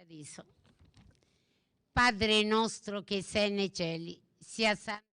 paradiso. Padre nostro che sei nei cieli, sia santo.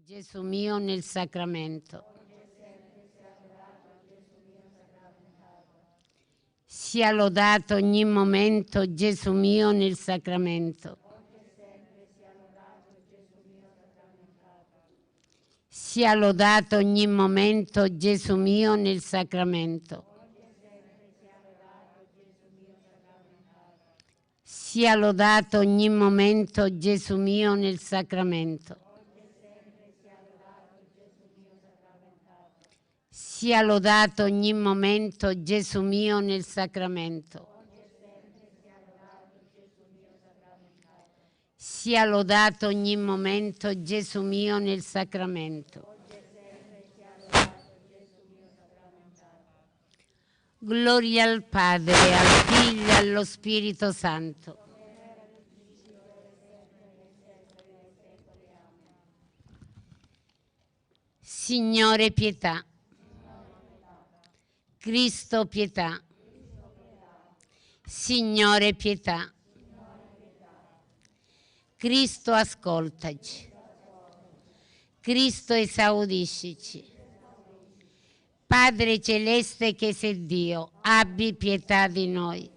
Gesù mio nel sacramento. Sia lodato ogni momento Gesù mio nel sacramento. Sia lodato ogni momento Gesù mio nel sacramento. Sia lodato ogni momento Gesù mio nel sacramento. Sia lodato ogni momento Gesù mio nel sacramento. Sia lodato ogni momento Gesù mio nel sacramento. Gloria al Padre, al Figlio e allo Spirito Santo. Signore pietà. Cristo pietà. Signore pietà. Cristo ascoltaci. Cristo esaudiscici. Padre celeste che sei Dio, abbi pietà di noi.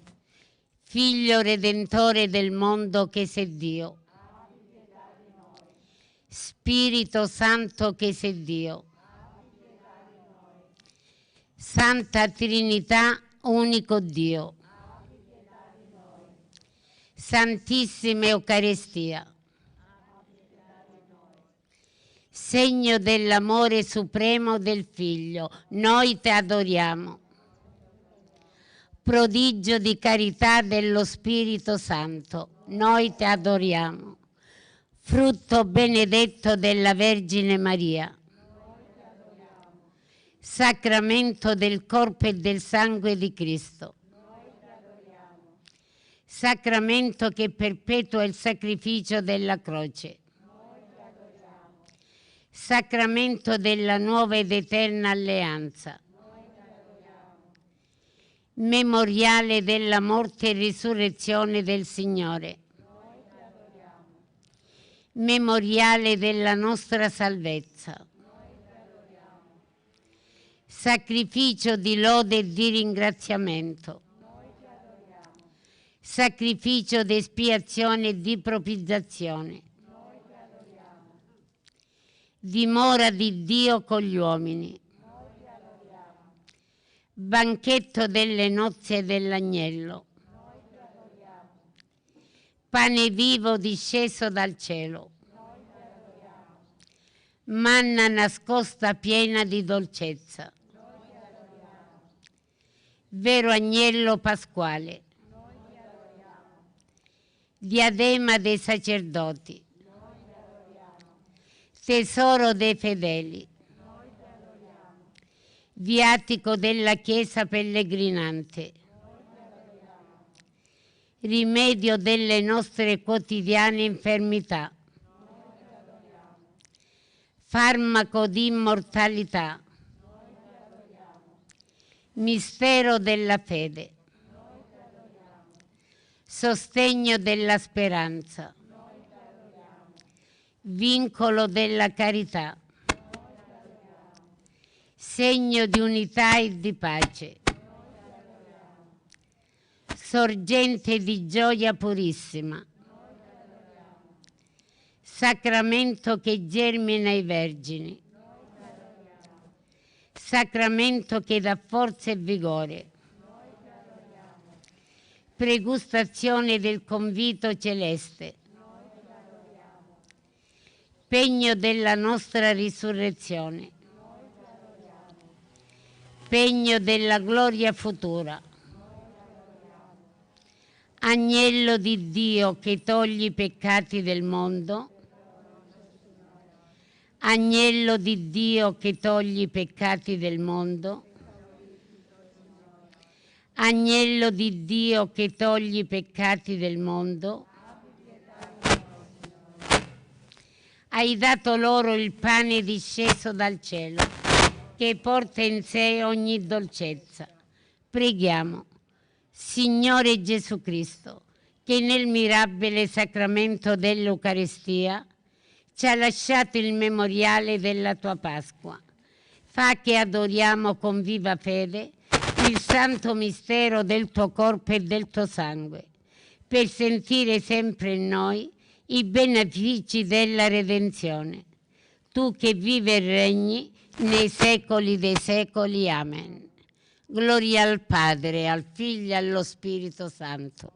Figlio redentore del mondo che sei Dio. Spirito Santo che sei Dio. Santa Trinità, unico Dio. Santissima Eucaristia. Segno dell'amore supremo del Figlio, noi ti adoriamo. Prodigio di carità dello Spirito Santo, noi ti adoriamo. Frutto benedetto della Vergine Maria. Sacramento del corpo e del sangue di Cristo. Sacramento che perpetua il sacrificio della croce. Sacramento della nuova ed eterna alleanza. Memoriale della morte e risurrezione del Signore. Memoriale della nostra salvezza. Sacrificio di lode e di ringraziamento. Sacrificio di espiazione e di propiziazione. Dimora di Dio con gli uomini. Banchetto delle nozze dell'agnello. Pane vivo disceso dal cielo. Manna nascosta piena di dolcezza. Vero agnello pasquale. Diadema dei sacerdoti. Tesoro dei fedeli. Viatico della Chiesa pellegrinante. Rimedio delle nostre quotidiane infermità. Farmaco di immortalità. Mistero della fede. Sostegno della speranza. Vincolo della carità. Segno di unità e di pace. sorgente di gioia purissima, sacramento che germina i vergini, sacramento che dà forza e vigore, pregustazione del convito celeste, pegno della nostra risurrezione, pegno della gloria futura, agnello di Dio che toglie i peccati del mondo, agnello di Dio che toglie i peccati del mondo, agnello di Dio che toglie i peccati del mondo, hai dato loro il pane disceso dal cielo, che porta in sé ogni dolcezza. Preghiamo, Signore Gesù Cristo, che nel mirabile sacramento dell'Eucaristia ci ha lasciato il memoriale della tua Pasqua. Fa che adoriamo con viva fede il santo mistero del tuo corpo e del tuo sangue, per sentire sempre in noi i benefici della redenzione. Tu che vivi e regni nei secoli dei secoli. Amen. Gloria al Padre, al Figlio e allo Spirito Santo.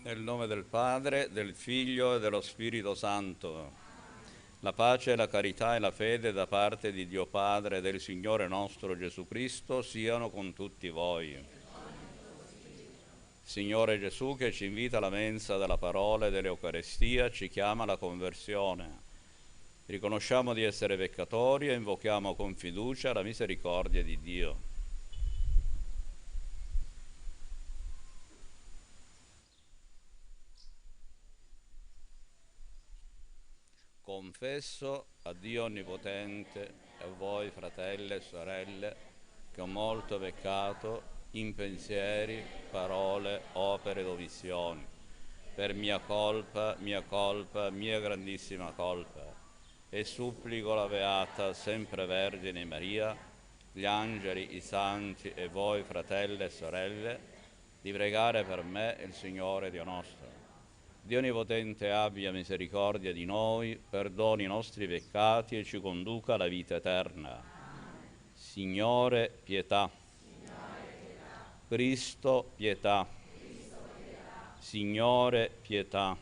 Nel nome del Padre, del Figlio e dello Spirito Santo. La pace, la carità e la fede da parte di Dio Padre e del Signore nostro Gesù Cristo siano con tutti voi. Signore Gesù, che ci invita alla mensa della parola e dell'Eucarestia, ci chiama alla conversione. Riconosciamo di essere peccatori e invochiamo con fiducia la misericordia di Dio. Confesso a Dio Onnipotente e a voi, fratelli e sorelle, che ho molto peccato in pensieri, parole, opere ed omissioni, per mia colpa, mia grandissima colpa, e supplico la Beata Sempre Vergine Maria, gli angeli, i santi e voi, fratelli e sorelle, di pregare per me il Signore Dio nostro. Dio Onnipotente abbia misericordia di noi, perdoni i nostri peccati e ci conduca alla vita eterna. Signore, pietà. Cristo, pietà. Signore, pietà.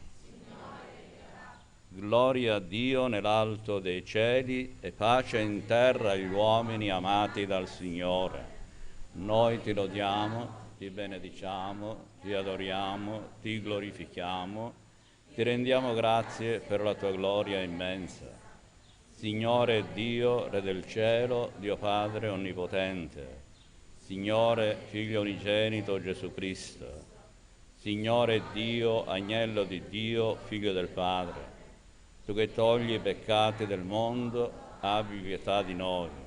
Gloria a Dio nell'alto dei cieli e pace in terra agli uomini amati dal Signore. Noi ti lodiamo, ti benediciamo, ti adoriamo, ti glorifichiamo, ti rendiamo grazie per la tua gloria immensa. Signore Dio, Re del cielo, Dio Padre onnipotente, Signore Figlio unigenito Gesù Cristo, Signore Dio, Agnello di Dio, Figlio del Padre, tu che togli i peccati del mondo, abbi pietà di noi.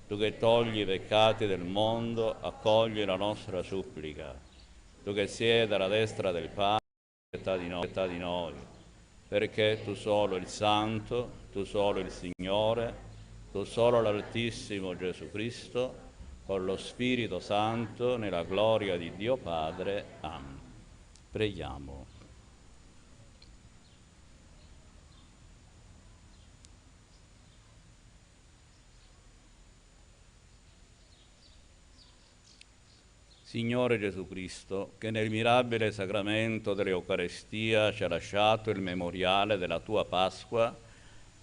Tu che togli i peccati del mondo, accogli la nostra supplica. Tu che siedi alla destra del Padre, pietà di noi. Perché tu solo il Santo, tu solo il Signore, tu solo l'Altissimo Gesù Cristo, con lo Spirito Santo, nella gloria di Dio Padre. Amen. Preghiamo. Signore Gesù Cristo, che nel mirabile sacramento dell'Eucarestia ci ha lasciato il memoriale della tua Pasqua,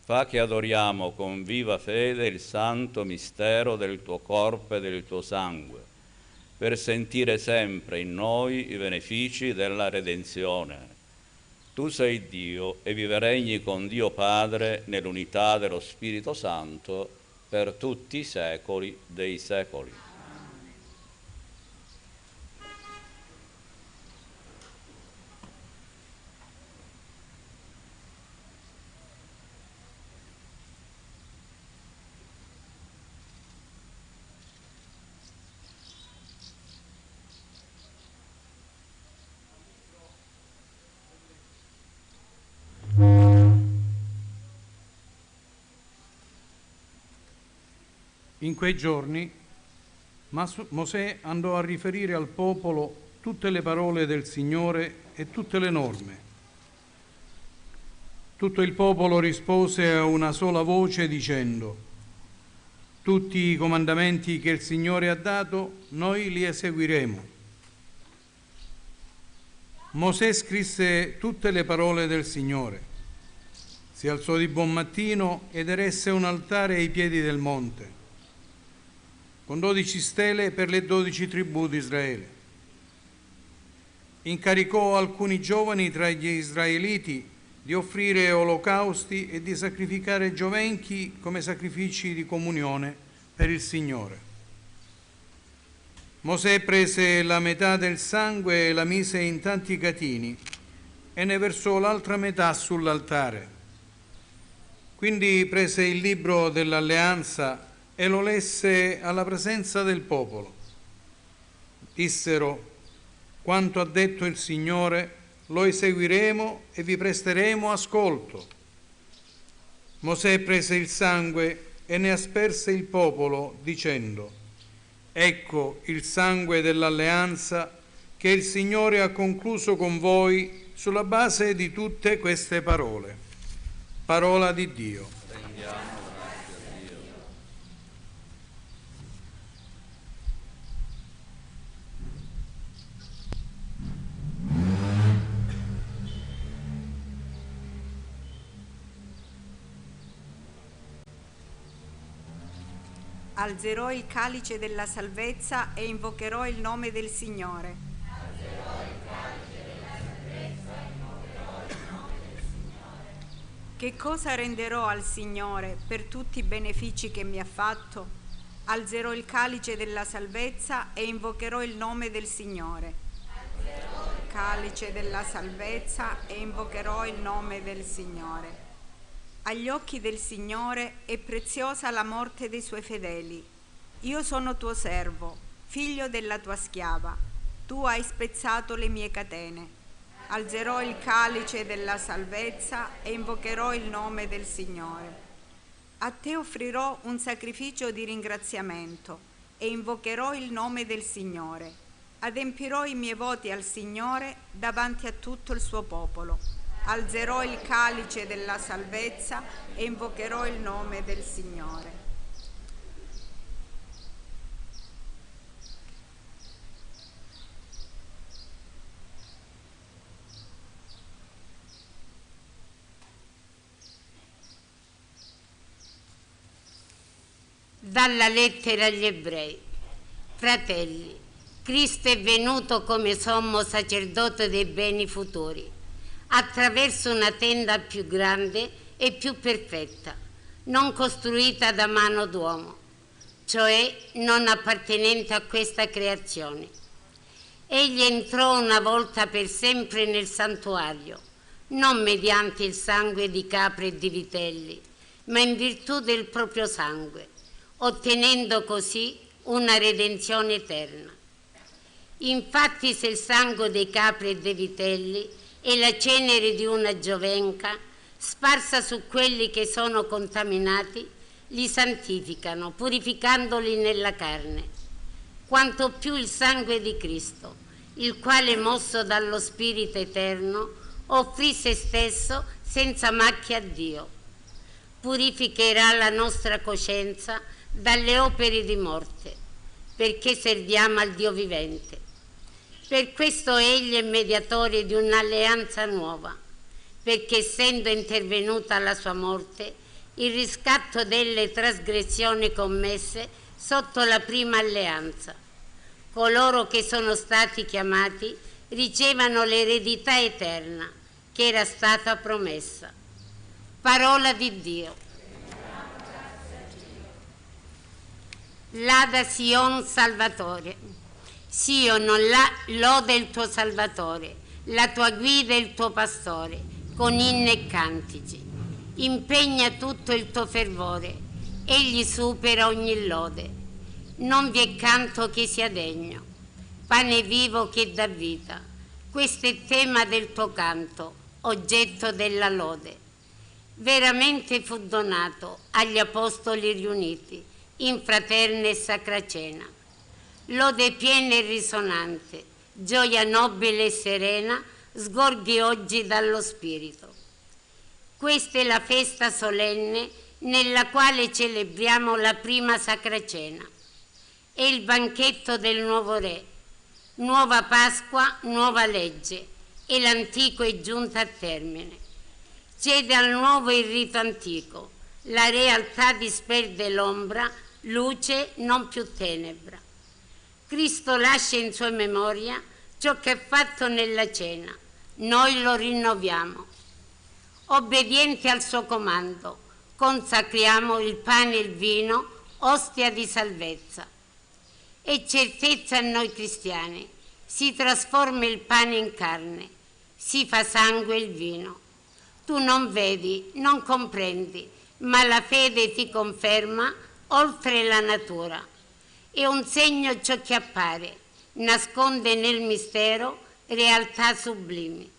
fa che adoriamo con viva fede il santo mistero del tuo corpo e del tuo sangue, per sentire sempre in noi i benefici della redenzione. Tu sei Dio e vive regni con Dio Padre nell'unità dello Spirito Santo per tutti i secoli dei secoli. In quei giorni Mosè andò a riferire al popolo tutte le parole del Signore e tutte le norme. Tutto il popolo rispose a una sola voce dicendo: tutti i comandamenti che il Signore ha dato, noi li eseguiremo. Mosè scrisse tutte le parole del Signore. Si alzò di buon mattino ed eresse un altare ai piedi del monte, con 12 stele per le 12 tribù di Israele. Incaricò alcuni giovani tra gli israeliti di offrire olocausti e di sacrificare giovenchi come sacrifici di comunione per il Signore. Mosè prese la metà del sangue e la mise in tanti catini e ne versò l'altra metà sull'altare. Quindi prese il libro dell'alleanza e lo lesse alla presenza del popolo. Dissero: quanto ha detto il Signore lo eseguiremo e vi presteremo ascolto. Mosè prese il sangue e ne asperse il popolo, dicendo: ecco il sangue dell'alleanza che il Signore ha concluso con voi sulla base di tutte queste parole. Parola di Dio. Alzerò il calice della salvezza e invocherò il nome del Signore. Che cosa renderò al Signore per tutti i benefici che mi ha fatto? Alzerò il calice della salvezza e invocherò il nome del Signore. Calice della salvezza e invocherò il nome del Signore. Agli occhi del Signore è preziosa la morte dei suoi fedeli. Io sono tuo servo, figlio della tua schiava. Tu hai spezzato le mie catene. Alzerò il calice della salvezza e invocherò il nome del Signore. A te offrirò un sacrificio di ringraziamento e invocherò il nome del Signore. Adempirò i miei voti al Signore davanti a tutto il suo popolo. Alzerò il calice della salvezza e invocherò il nome del Signore. Dalla lettera agli Ebrei. Fratelli, Cristo è venuto come sommo sacerdote dei beni futuri, attraverso una tenda più grande e più perfetta, non costruita da mano d'uomo, cioè non appartenente a questa creazione. Egli entrò una volta per sempre nel santuario, non mediante il sangue di capre e di vitelli, ma in virtù del proprio sangue, ottenendo così una redenzione eterna. Infatti, se il sangue dei capri e dei vitelli e la cenere di una giovenca, sparsa su quelli che sono contaminati, li santificano, purificandoli nella carne, quanto più il sangue di Cristo, il quale, mosso dallo Spirito Eterno, offrì se stesso senza macchia a Dio, purificherà la nostra coscienza dalle opere di morte perché serviamo al Dio vivente. Per questo Egli è mediatore di un'alleanza nuova, perché essendo intervenuta alla sua morte, il riscatto delle trasgressioni commesse sotto la prima alleanza. Coloro che sono stati chiamati ricevano l'eredità eterna che era stata promessa. Parola di Dio. Lada Sion Salvatore. Sion, lode il tuo Salvatore, la tua guida e il tuo pastore, con inni e cantici. Impegna tutto il tuo fervore, egli supera ogni lode. Non vi è canto che sia degno, pane vivo che dà vita. Questo è tema del tuo canto, oggetto della lode. Veramente fu donato agli apostoli riuniti in fraterna e sacra cena. Lode piena e risonante, gioia nobile e serena, sgorghi oggi dallo Spirito. Questa è la festa solenne nella quale celebriamo la prima sacra cena. È il banchetto del nuovo Re, nuova Pasqua, nuova legge, e l'antico è giunto a termine. Cede al nuovo il rito antico, la realtà disperde l'ombra, luce non più tenebra. Cristo lascia in sua memoria ciò che ha fatto nella cena, noi lo rinnoviamo. Obbedienti al suo comando, consacriamo il pane e il vino, ostia di salvezza. E certezza a noi cristiani, si trasforma il pane in carne, si fa sangue il vino. Tu non vedi, non comprendi, ma la fede ti conferma oltre la natura. È un segno ciò che appare, nasconde nel mistero realtà sublimi.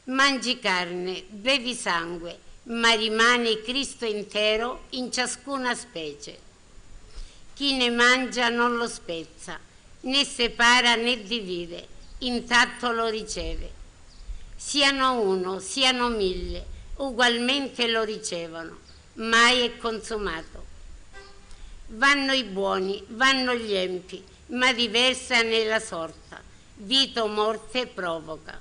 Mangi carne, bevi sangue, ma rimane Cristo intero in ciascuna specie. Chi ne mangia non lo spezza, né separa né divide, intatto lo riceve. Siano uno, siano mille, ugualmente lo ricevono, mai è consumato. Vanno i buoni, vanno gli empi, ma diversa nella sorta, vita o morte provoca.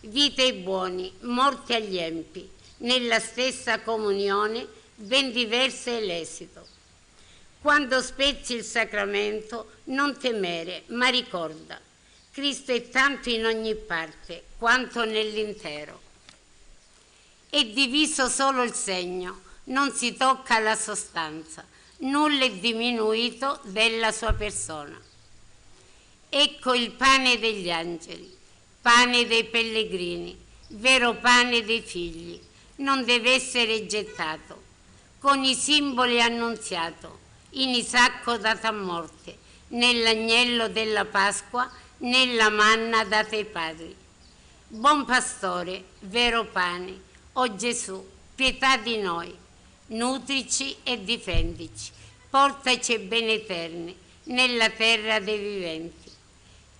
Vita ai buoni, morte agli empi, nella stessa comunione, ben diversa è l'esito. Quando spezzi il sacramento, non temere, ma ricorda, Cristo è tanto in ogni parte, quanto nell'intero. È diviso solo il segno, non si tocca la sostanza, nulla è diminuito della sua persona. Ecco il pane degli angeli, pane dei pellegrini, vero pane dei figli, non deve essere gettato, con i simboli annunziato, in Isacco dato a morte, nell'agnello della Pasqua, nella manna data ai padri. Buon pastore, vero pane, o Gesù, pietà di noi, nutrici e difendici, portaci beni eterni nella terra dei viventi.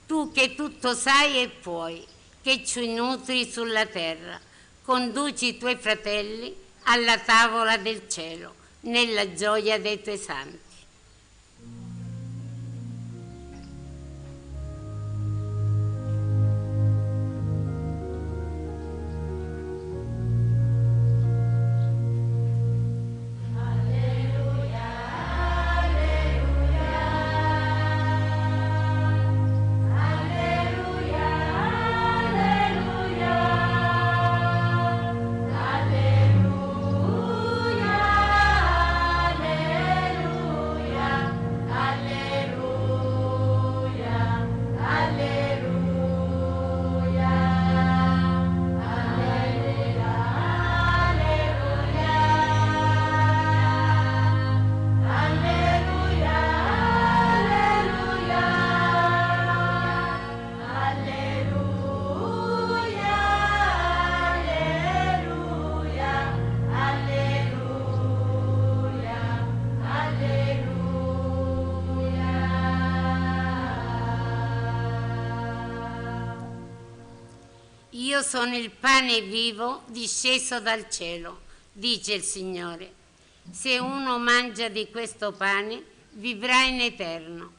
Tu che tutto sai e puoi, che ci nutri sulla terra, conduci i tuoi fratelli alla tavola del cielo, nella gioia dei tuoi santi. Io sono il pane vivo disceso dal cielo, dice il Signore. Se uno mangia di questo pane vivrà in eterno.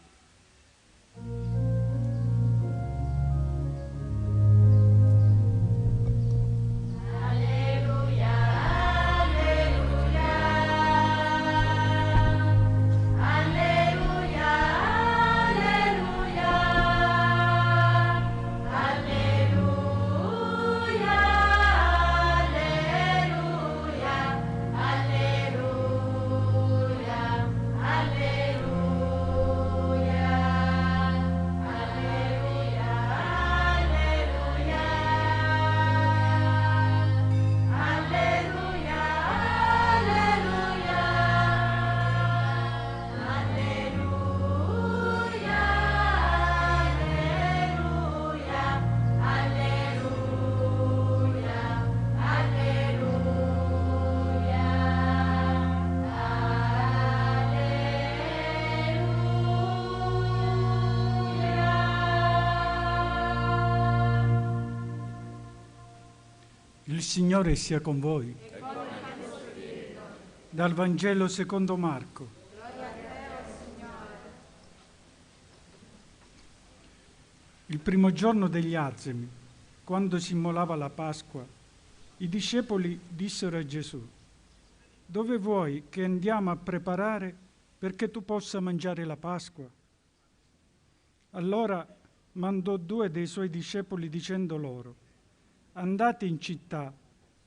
Il Signore sia con voi. Dal Vangelo secondo Marco. Il primo giorno degli Azimi, quando si immolava la Pasqua, i discepoli dissero a Gesù: «Dove vuoi che andiamo a preparare perché tu possa mangiare la Pasqua?» Allora mandò 2 dei suoi discepoli dicendo loro: «Andate in città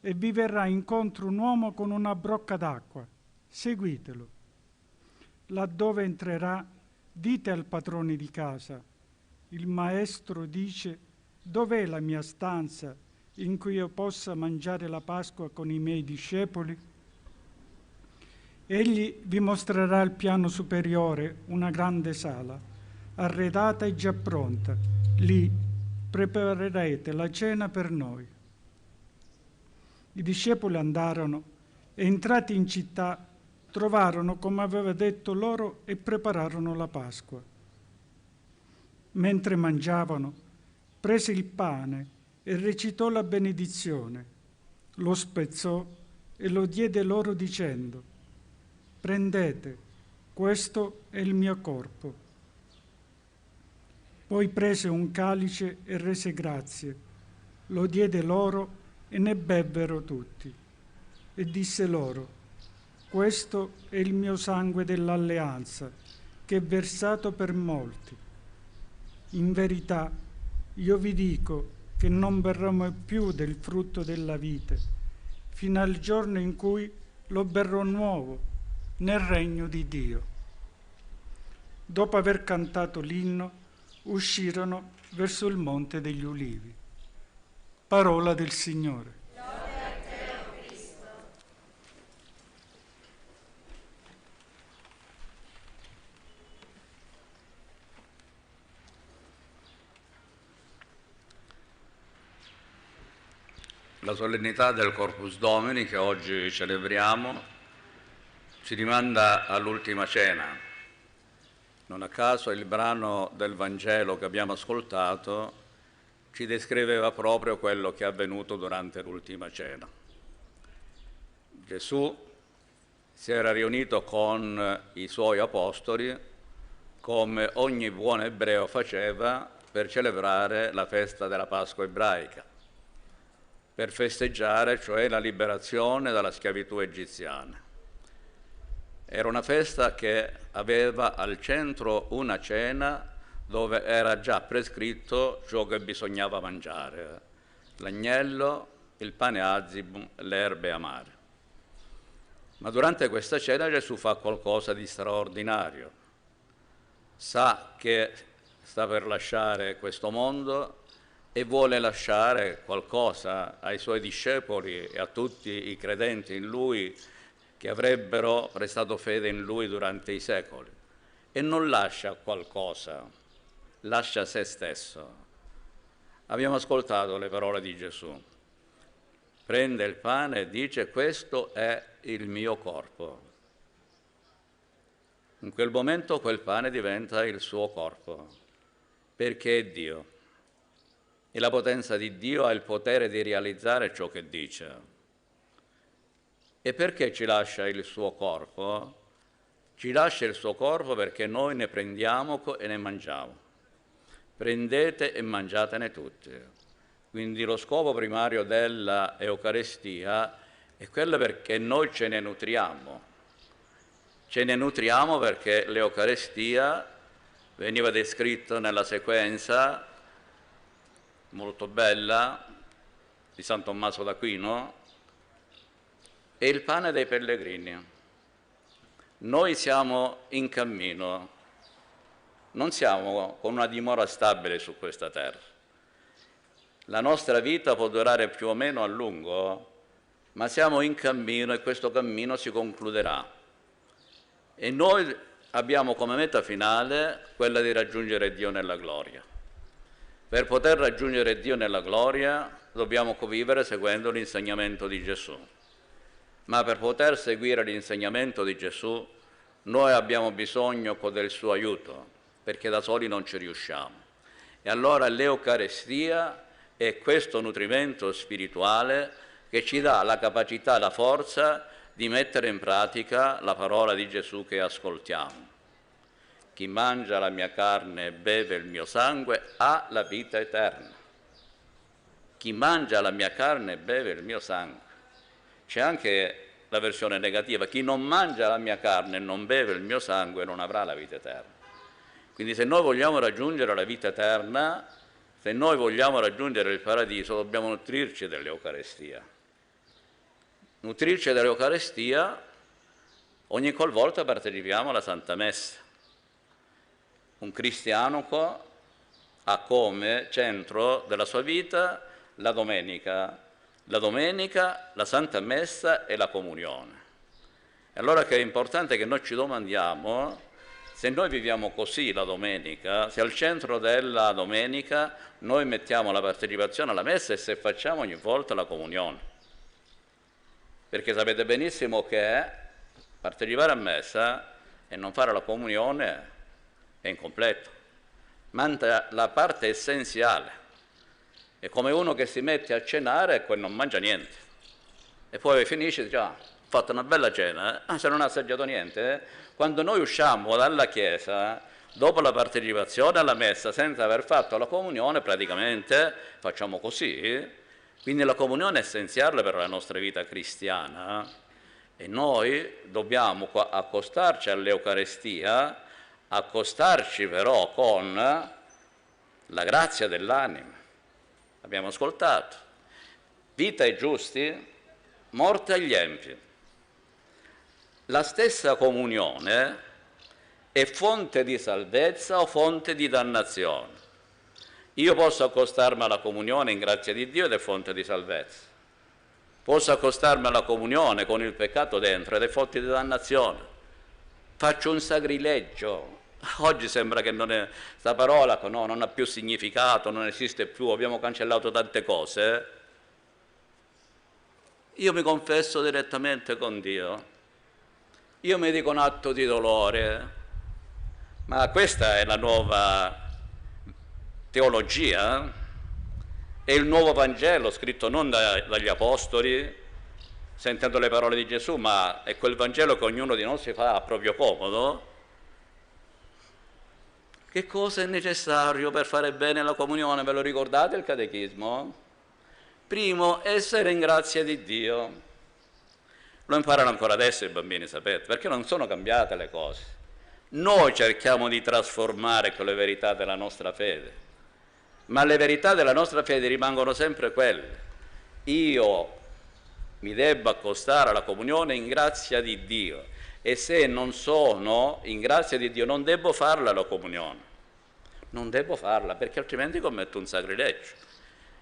e vi verrà incontro un uomo con una brocca d'acqua. Seguitelo. Laddove entrerà, dite al padrone di casa: il maestro dice: dov'è la mia stanza in cui io possa mangiare la Pasqua con i miei discepoli? Egli vi mostrerà al piano superiore una grande sala, arredata e già pronta. Lì preparerete la cena per noi». I discepoli andarono e, entrati in città, trovarono come aveva detto loro e prepararono la Pasqua. Mentre mangiavano, prese il pane e recitò la benedizione, lo spezzò e lo diede loro dicendo: «Prendete, questo è il mio corpo». Poi prese un calice e rese grazie, lo diede loro e ne bevvero tutti. E disse loro: «Questo è il mio sangue dell'alleanza, che è versato per molti. In verità, io vi dico che non berrò mai più del frutto della vite, fino al giorno in cui lo berrò nuovo nel regno di Dio». Dopo aver cantato l'inno, uscirono verso il Monte degli Ulivi. Parola del Signore. Lode a te, o Cristo. La solennità del Corpus Domini che oggi celebriamo ci rimanda all'ultima cena. Non a caso il brano del Vangelo che abbiamo ascoltato ci descriveva proprio quello che è avvenuto durante l'ultima cena. Gesù si era riunito con i suoi apostoli, come ogni buon ebreo faceva per celebrare la festa della Pasqua ebraica, per festeggiare cioè la liberazione dalla schiavitù egiziana. Era una festa che aveva al centro una cena dove era già prescritto ciò che bisognava mangiare: l'agnello, il pane azimo, le erbe amare. Ma durante questa cena Gesù fa qualcosa di straordinario. Sa che sta per lasciare questo mondo e vuole lasciare qualcosa ai suoi discepoli e a tutti i credenti in Lui che avrebbero prestato fede in Lui durante i secoli. E non lascia qualcosa, lascia se stesso. Abbiamo ascoltato le parole di Gesù. Prende il pane e dice: questo è il mio corpo. In quel momento quel pane diventa il suo corpo, perché è Dio. E la potenza di Dio ha il potere di realizzare ciò che dice. E perché ci lascia il suo corpo? ci lascia il suo corpo perché noi ne prendiamo e ne mangiamo. Prendete e mangiatene tutti. Quindi lo scopo primario della Eucaristia è quello perché noi ce ne nutriamo. Ce ne nutriamo perché l'Eucaristia veniva descritto nella sequenza molto bella di San Tommaso d'Aquino, è il pane dei pellegrini. Noi siamo in cammino, non siamo con una dimora stabile su questa terra. La nostra vita può durare più o meno a lungo, ma siamo in cammino e questo cammino si concluderà. E noi abbiamo come meta finale quella di raggiungere Dio nella gloria. Per poter raggiungere Dio nella gloria dobbiamo vivere seguendo l'insegnamento di Gesù. Ma per poter seguire l'insegnamento di Gesù noi abbiamo bisogno del suo aiuto, perché da soli non ci riusciamo. E allora l'Eucaristia è questo nutrimento spirituale che ci dà la capacità, la forza di mettere in pratica la parola di Gesù che ascoltiamo. Chi mangia la mia carne e beve il mio sangue ha la vita eterna. Chi mangia la mia carne e beve il mio sangue. C'è anche la versione negativa, chi non mangia la mia carne e non beve il mio sangue non avrà la vita eterna. Quindi se noi vogliamo raggiungere la vita eterna, se noi vogliamo raggiungere il paradiso, dobbiamo nutrirci dell'Eucaristia. Nutrirci dell'Eucaristia ogni qualvolta partecipiamo alla Santa Messa. Un cristiano ha come centro della sua vita la domenica, la Santa Messa e la comunione. E allora che è importante che noi ci domandiamo se noi viviamo così la domenica, se al centro della domenica noi mettiamo la partecipazione alla Messa e se facciamo ogni volta la comunione. Perché sapete benissimo che partecipare a Messa e non fare la comunione è incompleto. Manca la parte essenziale. È come uno che si mette a cenare e poi non mangia niente. E poi finisce e dice, ho fatto una bella cena, se non ha assaggiato niente. Quando noi usciamo dalla Chiesa, dopo la partecipazione alla Messa, senza aver fatto la comunione, praticamente facciamo così. Quindi la comunione è essenziale per la nostra vita cristiana e noi dobbiamo accostarci all'Eucaristia, accostarci però con la grazia dell'anima. Abbiamo ascoltato, vita ai giusti, morte agli empi. La stessa comunione è fonte di salvezza o fonte di dannazione. Io posso accostarmi alla comunione in grazia di Dio ed è fonte di salvezza. Posso accostarmi alla comunione con il peccato dentro ed è fonte di dannazione. Faccio un sacrilegio. Oggi sembra che questa parola non ha più significato, non esiste più, abbiamo cancellato tante cose. Io mi confesso direttamente con Dio, io mi dico un atto di dolore, ma questa è la nuova teologia, è il nuovo Vangelo scritto non dagli Apostoli, sentendo le parole di Gesù, ma è quel Vangelo che ognuno di noi si fa a proprio comodo. Che cosa è necessario per fare bene la comunione? Ve lo ricordate il catechismo? Primo, essere in grazia di Dio. Lo imparano ancora adesso i bambini, sapete, perché non sono cambiate le cose. Noi cerchiamo di trasformare quelle verità della nostra fede, ma le verità della nostra fede rimangono sempre quelle. Io mi debbo accostare alla comunione in grazia di Dio e se non sono in grazia di Dio non devo farla la comunione. Non devo farla perché altrimenti commetto un sacrilegio.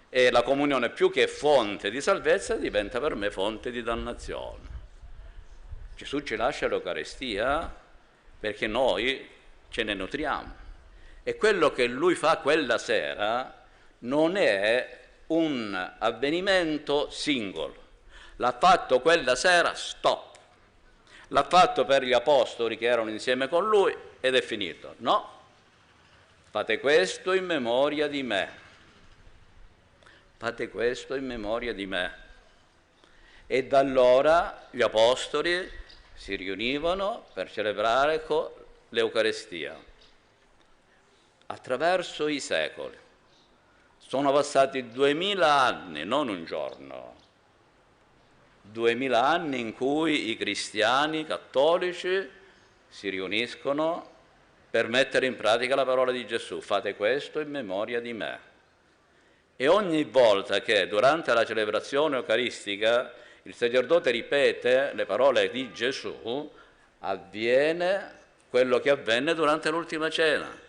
E la comunione più che fonte di salvezza diventa per me fonte di dannazione. Gesù ci lascia l'Eucaristia perché noi ce ne nutriamo. E quello che Lui fa quella sera non è un avvenimento singolo. L'ha fatto quella sera, stop. L'ha fatto per gli apostoli che erano insieme con Lui ed è finito. No, fate questo in memoria di me. Fate questo in memoria di me. E da allora gli apostoli si riunivano per celebrare l'Eucaristia. Attraverso i secoli. Sono passati 2000 anni, non un giorno. 2000 anni in cui i cristiani cattolici si riuniscono per mettere in pratica la parola di Gesù. Fate questo in memoria di me. E ogni volta che durante la celebrazione eucaristica il sacerdote ripete le parole di Gesù, avviene quello che avvenne durante l'ultima cena.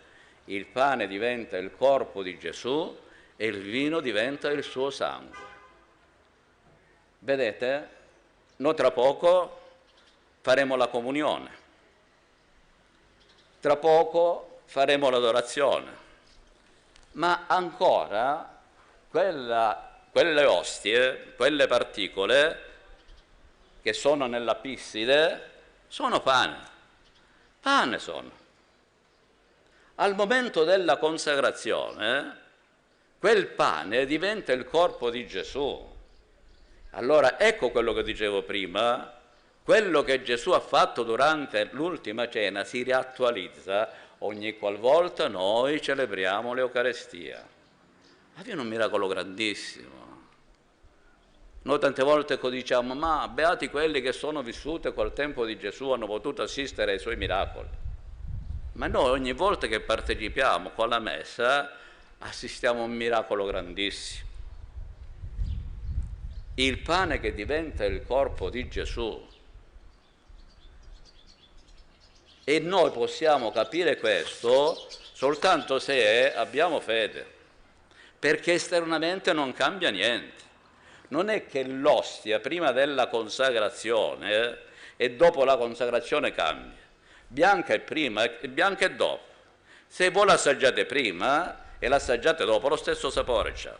Il pane diventa il corpo di Gesù e il vino diventa il suo sangue. Vedete, noi tra poco faremo la comunione, tra poco faremo l'adorazione, ma ancora quelle ostie, quelle particole che sono nella pisside, sono pane sono. Al momento della consacrazione, quel pane diventa il corpo di Gesù. Allora ecco quello che dicevo prima, quello che Gesù ha fatto durante l'ultima cena si riattualizza ogni qualvolta noi celebriamo l'Eucaristia. Avviene un miracolo grandissimo. Noi tante volte diciamo, ma beati quelli che sono vissuti col tempo di Gesù, hanno potuto assistere ai suoi miracoli. Ma noi ogni volta che partecipiamo con la messa assistiamo a un miracolo grandissimo. Il pane che diventa il corpo di Gesù. E noi possiamo capire questo soltanto se abbiamo fede, perché esternamente non cambia niente. Non è che l'ostia prima della consacrazione e dopo la consacrazione cambia. Bianca è prima e bianca è dopo. Se voi l'assaggiate prima e l'assaggiate dopo, lo stesso sapore c'ha.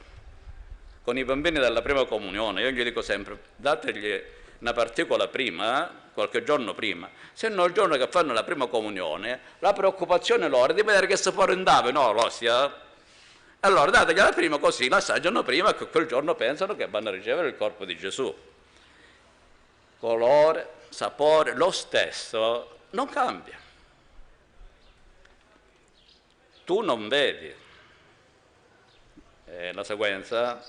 Con i bambini della prima comunione, io gli dico sempre, dategli una particola prima, qualche giorno prima, se no il giorno che fanno la prima comunione, la preoccupazione loro è di vedere che sapore andava, no, l'ostia? Allora dategliela prima, così l'assaggiano prima e quel giorno pensano che vanno a ricevere il corpo di Gesù. Colore, sapore, lo stesso, non cambia. Tu non vedi, la sequenza,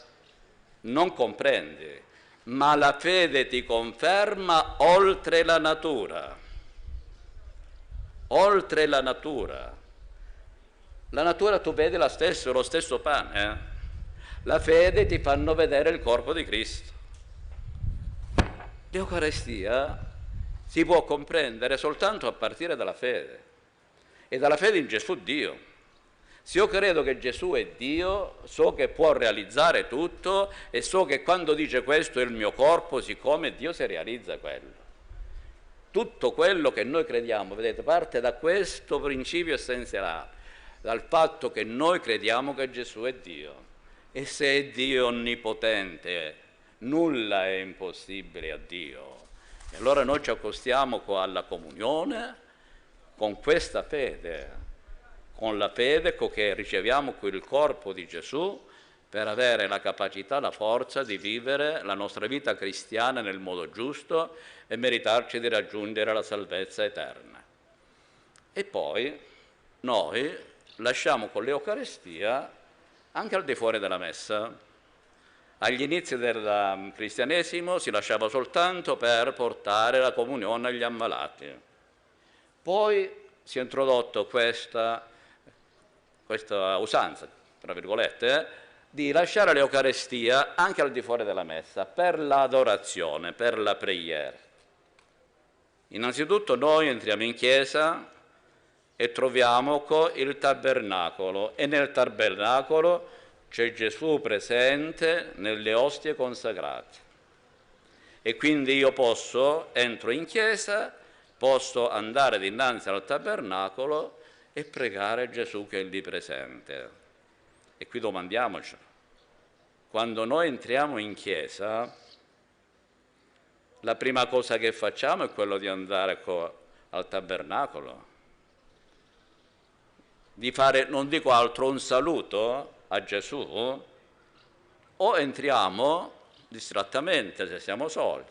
non comprendi, ma la fede ti conferma oltre la natura. Oltre la natura. La natura tu vedi lo stesso pane. La fede ti fanno vedere il corpo di Cristo. L'Eucaristia si può comprendere soltanto a partire dalla fede e dalla fede in Gesù Dio. Se io credo che Gesù è Dio, so che può realizzare tutto e so che quando dice questo è il mio corpo, siccome Dio si realizza quello. Tutto quello che noi crediamo, vedete, parte da questo principio essenziale, dal fatto che noi crediamo che Gesù è Dio. E se è Dio onnipotente, nulla è impossibile a Dio. E allora noi ci accostiamo alla comunione con questa fede, con la fede che riceviamo qui il corpo di Gesù per avere la capacità, la forza di vivere la nostra vita cristiana nel modo giusto e meritarci di raggiungere la salvezza eterna. E poi noi lasciamo con l'Eucaristia anche al di fuori della messa. Agli inizi del cristianesimo si lasciava soltanto per portare la comunione agli ammalati. Poi si è introdotto questa usanza, tra virgolette, di lasciare l'Eucaristia anche al di fuori della messa, per l'adorazione, per la preghiera. Innanzitutto noi entriamo in chiesa e troviamo il tabernacolo, e nel tabernacolo c'è Gesù presente nelle ostie consacrate. E quindi io entro in chiesa, posso andare dinanzi al tabernacolo e pregare Gesù che è lì presente. E qui domandiamoci, quando noi entriamo in chiesa, la prima cosa che facciamo è quello di andare al tabernacolo, di fare, non dico altro, un saluto a Gesù, o entriamo distrattamente se siamo soli,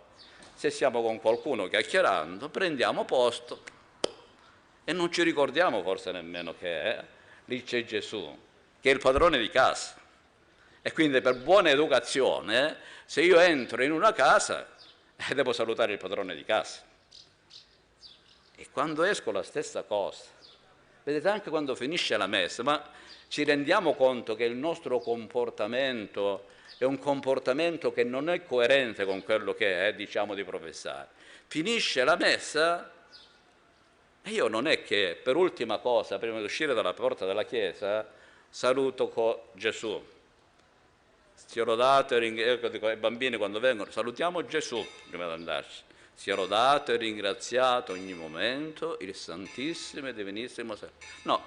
se siamo con qualcuno chiacchierando, prendiamo posto e non ci ricordiamo forse nemmeno che lì c'è Gesù, che è il padrone di casa. E quindi per buona educazione, se io entro in una casa, devo salutare il padrone di casa. E quando esco la stessa cosa. Vedete, anche quando finisce la messa, ma ci rendiamo conto che il nostro comportamento è un comportamento che non è coerente con quello che diciamo di professare. Finisce la messa e io non è che per ultima cosa, prima di uscire dalla porta della chiesa, saluto con Gesù. Sia lodato e io dico ai bambini quando vengono, salutiamo Gesù prima di andarci. Sia lodato e ringraziato ogni momento il Santissimo e Divinissimo Servo. No,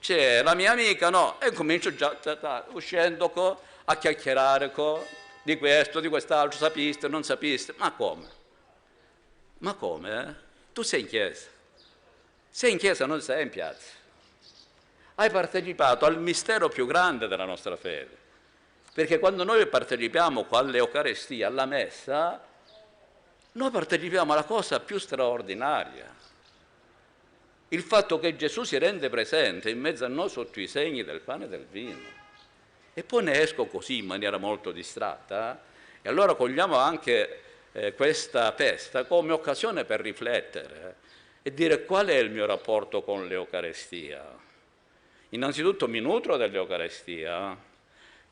c'è la mia amica, no, e comincio già uscendo a chiacchierare di questo, di quest'altro, sapiste, non sapiste. Ma come? Ma come? Tu sei in chiesa. Sei in chiesa, non sei in piazza. Hai partecipato al mistero più grande della nostra fede. Perché quando noi partecipiamo all'Eucaristia, alla messa, noi partecipiamo alla cosa più straordinaria. Il fatto che Gesù si rende presente in mezzo a noi sotto i segni del pane e del vino. E poi ne esco così in maniera molto distratta, e allora cogliamo anche questa festa come occasione per riflettere e dire qual è il mio rapporto con l'Eucaristia. Innanzitutto mi nutro dell'Eucaristia,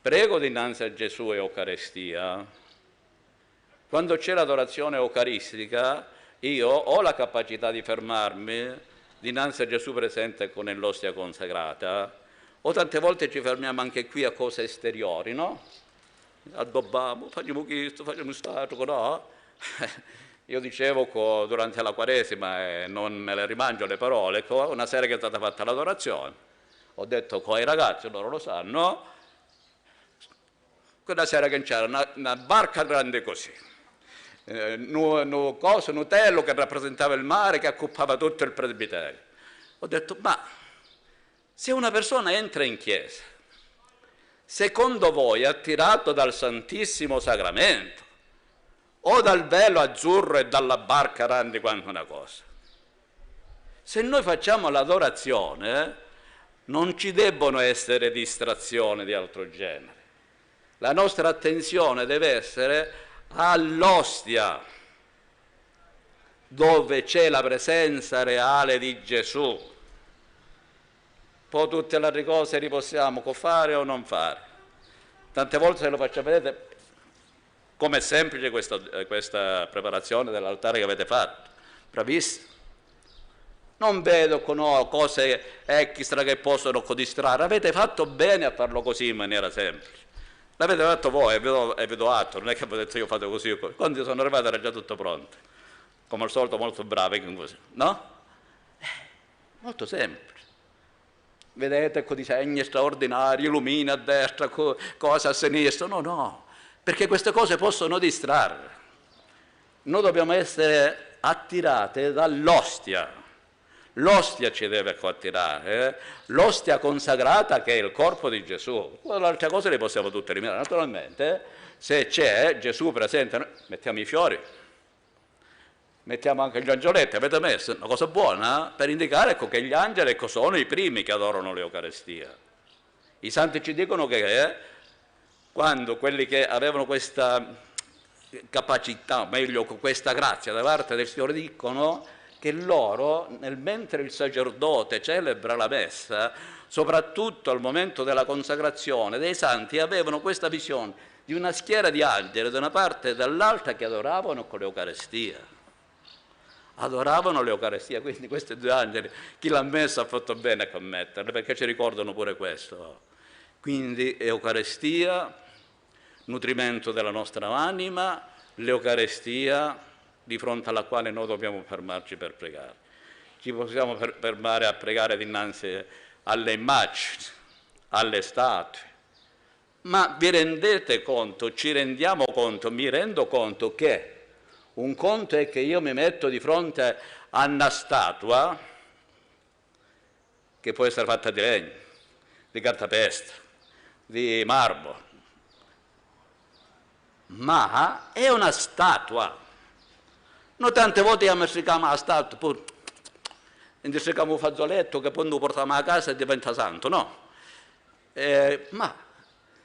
prego dinanzi a Gesù Eucaristia. Quando c'è l'adorazione eucaristica, io ho la capacità di fermarmi dinanzi a Gesù presente nell'ostia consacrata, o tante volte ci fermiamo anche qui a cose esteriori, no? Addobbiamo, facciamo questo, facciamo quest'altro, no? Io dicevo durante la Quaresima, e non me le rimangio le parole, una sera che è stata fatta l'adorazione, ho detto ai ragazzi, loro lo sanno, quella sera che c'era una barca grande così, un utello che rappresentava il mare, che accoppava tutto il presbiterio. Ho detto, ma se una persona entra in chiesa, secondo voi è attirato dal Santissimo Sacramento o dal velo azzurro e dalla barca grande quanto una cosa? Se noi facciamo l'adorazione, non ci debbono essere distrazioni di altro genere. La nostra attenzione deve essere all'ostia, dove c'è la presenza reale di Gesù. Poi tutte le altre cose li possiamo fare o non fare. Tante volte se lo facciamo vedere com'è semplice questa preparazione dell'altare che avete fatto. Bravissimo. Non vedo cose extra che possono distrarre. Avete fatto bene a farlo così in maniera semplice. L'avete fatto voi e vedo altro, non è che avevo detto io fate così. Quando sono arrivato era già tutto pronto. Come al solito molto bravi, così, no? Molto semplice. Vedete disegni straordinari, lumini a destra, cose a sinistra. No, perché queste cose possono distrarre. Noi dobbiamo essere attirate dall'ostia. L'ostia ci deve attirare, l'ostia consacrata che è il corpo di Gesù. Le altre cose le possiamo tutte eliminare. Naturalmente, se c'è Gesù presente, mettiamo i fiori, mettiamo anche gli angioletti, avete messo una cosa buona per indicare che gli angeli sono i primi che adorano l'Eucaristia. I santi ci dicono che quando quelli che avevano questa capacità, meglio questa grazia da parte del Signore, dicono che loro, mentre il sacerdote celebra la messa, soprattutto al momento della consacrazione dei santi, avevano questa visione di una schiera di angeli da una parte e dall'altra che adoravano con l'Eucaristia. Adoravano l'Eucaristia, quindi questi due angeli, chi l'ha messa ha fatto bene a commetterle, perché ci ricordano pure questo. Quindi Eucaristia, nutrimento della nostra anima, l'Eucaristia di fronte alla quale noi dobbiamo fermarci per pregare. Ci possiamo fermare a pregare dinanzi alle immagini, alle statue, ma vi rendete conto, ci rendiamo conto, mi rendo conto che un conto è che io mi metto di fronte a una statua che può essere fatta di legno, di cartapesta, di marmo, ma è una statua. Noi tante volte abbiamo a Stato, pur indisticamo un fazzoletto che poi lo portiamo a casa e diventa santo, no? Ma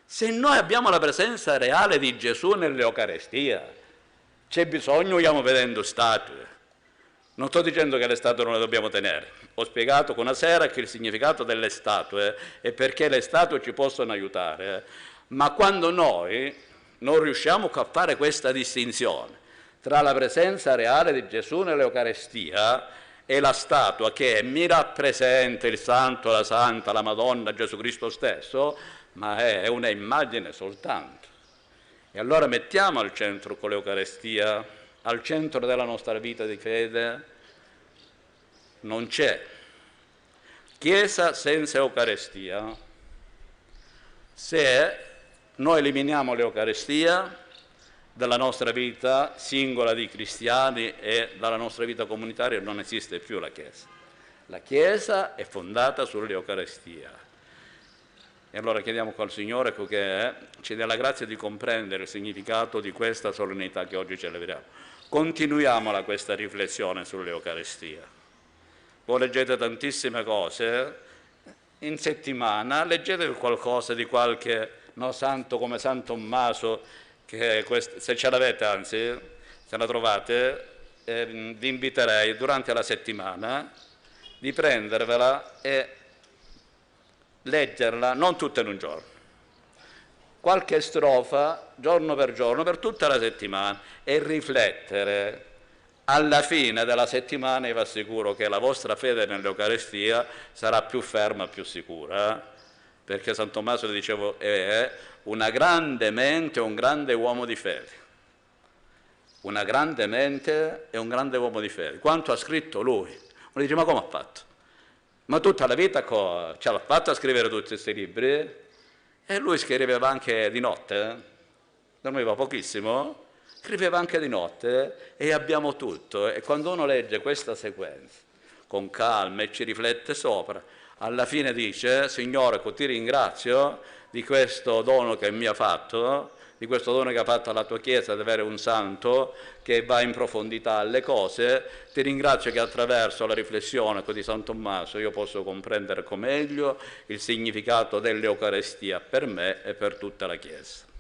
se noi abbiamo la presenza reale di Gesù nell'Eucaristia, c'è bisogno, stiamo vedendo statue. Non sto dicendo che le statue non le dobbiamo tenere. Ho spiegato con una sera che il significato delle statue è perché le statue ci possono aiutare, ma quando noi non riusciamo a fare questa distinzione tra la presenza reale di Gesù nell'Eucaristia e la statua che mi rappresenta il santo, la santa, la Madonna, Gesù Cristo stesso, ma è una immagine soltanto. E allora mettiamo al centro con l'Eucaristia, al centro della nostra vita di fede, non c'è Chiesa senza Eucaristia. Se noi eliminiamo l'Eucaristia dalla nostra vita singola di cristiani e dalla nostra vita comunitaria, non esiste più la Chiesa. La Chiesa è fondata sull'Eucaristia. E allora chiediamo al Signore che ci dia la grazia di comprendere il significato di questa solennità che oggi celebriamo. Continuiamola questa riflessione sull'Eucaristia. Voi leggete tantissime cose, in settimana leggete qualcosa di qualche santo come San Tommaso, che se ce l'avete, anzi, se la trovate, vi inviterei durante la settimana di prendervela e leggerla, non tutta in un giorno, qualche strofa giorno per tutta la settimana e riflettere. Alla fine della settimana vi assicuro che la vostra fede nell'Eucaristia sarà più ferma, più sicura, perché San Tommaso, le dicevo, è una grande mente e un grande uomo di fede. Una grande mente e un grande uomo di fede. Quanto ha scritto lui? Uno dice, ma come ha fatto? Ma tutta la vita ce l'ha fatta a scrivere tutti questi libri? E lui scriveva anche di notte, dormiva pochissimo, scriveva anche di notte e abbiamo tutto. E quando uno legge questa sequenza con calma e ci riflette sopra, alla fine dice, Signore, ti ringrazio di questo dono che mi ha fatto, di questo dono che ha fatto alla tua Chiesa, di avere un santo che va in profondità alle cose. Ti ringrazio che attraverso la riflessione di San Tommaso io posso comprendere con meglio il significato dell'Eucaristia per me e per tutta la Chiesa.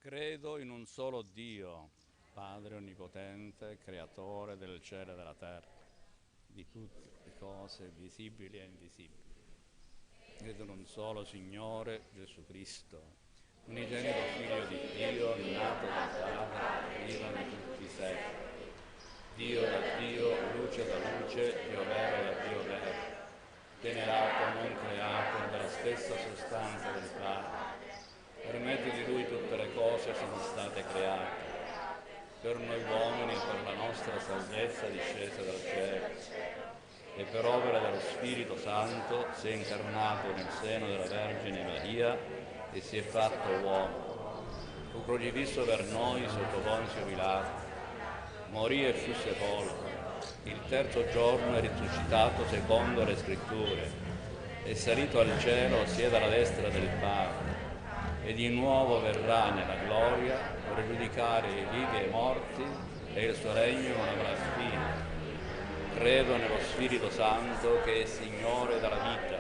Credo in un solo Dio, Padre Onnipotente, Creatore del cielo e della terra, di tutte le cose visibili e invisibili. Credo in un solo Signore, Gesù Cristo, unigenito Figlio di Dio, nato dal Padre, vivo di tutti i secoli. Dio da Dio, luce da luce, Dio vero da Dio vero, generato, non creato, dalla stessa sostanza del Padre. Per mezzo di Lui tutte le cose sono state create. Per noi uomini e per la nostra salvezza discese dal cielo. E per opera dello Spirito Santo si è incarnato nel seno della Vergine Maria e si è fatto uomo. Fu crocifisso per noi sotto Ponzio Pilato. Morì e fu sepolto. Il terzo giorno è risuscitato secondo le Scritture. È salito al cielo, siede alla destra del Padre. E di nuovo verrà nella gloria per giudicare i vivi e i morti, e il suo regno non avrà fine. Credo nello Spirito Santo che è Signore della vita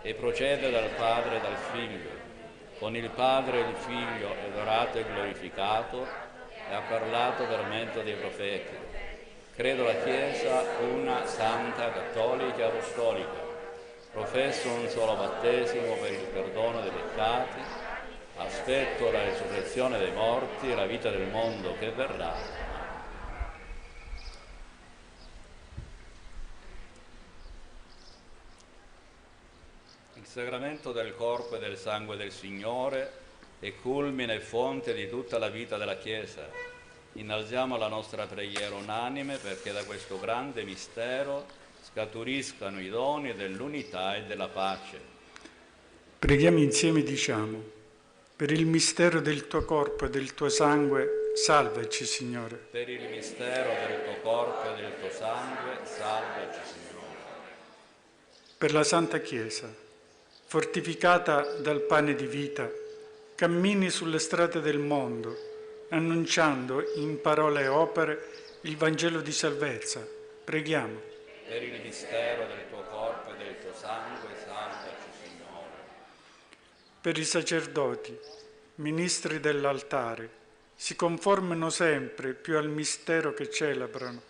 e procede dal Padre e dal Figlio. Con il Padre e il Figlio è adorato e glorificato e ha parlato per mezzo dei profeti. Credo la Chiesa una, santa, cattolica e apostolica. Professo un solo battesimo per il perdono dei peccati. Aspetto la risurrezione dei morti e la vita del mondo che verrà. sacramento del corpo e del sangue del Signore è culmine e fonte di tutta la vita della Chiesa. Innalziamo la nostra preghiera unanime perché da questo grande mistero scaturiscano i doni dell'unità e della pace. Preghiamo insieme e diciamo: per il mistero del tuo corpo e del tuo sangue, salvaci, Signore. Per il mistero del tuo corpo e del tuo sangue, salvaci, Signore. Per la Santa Chiesa, fortificata dal pane di vita, cammini sulle strade del mondo, annunciando in parole e opere il Vangelo di salvezza. Preghiamo. Per il mistero del tuo corpo e del tuo sangue, salvaci, Signore. Per i sacerdoti, ministri dell'altare, si conformano sempre più al mistero che celebrano,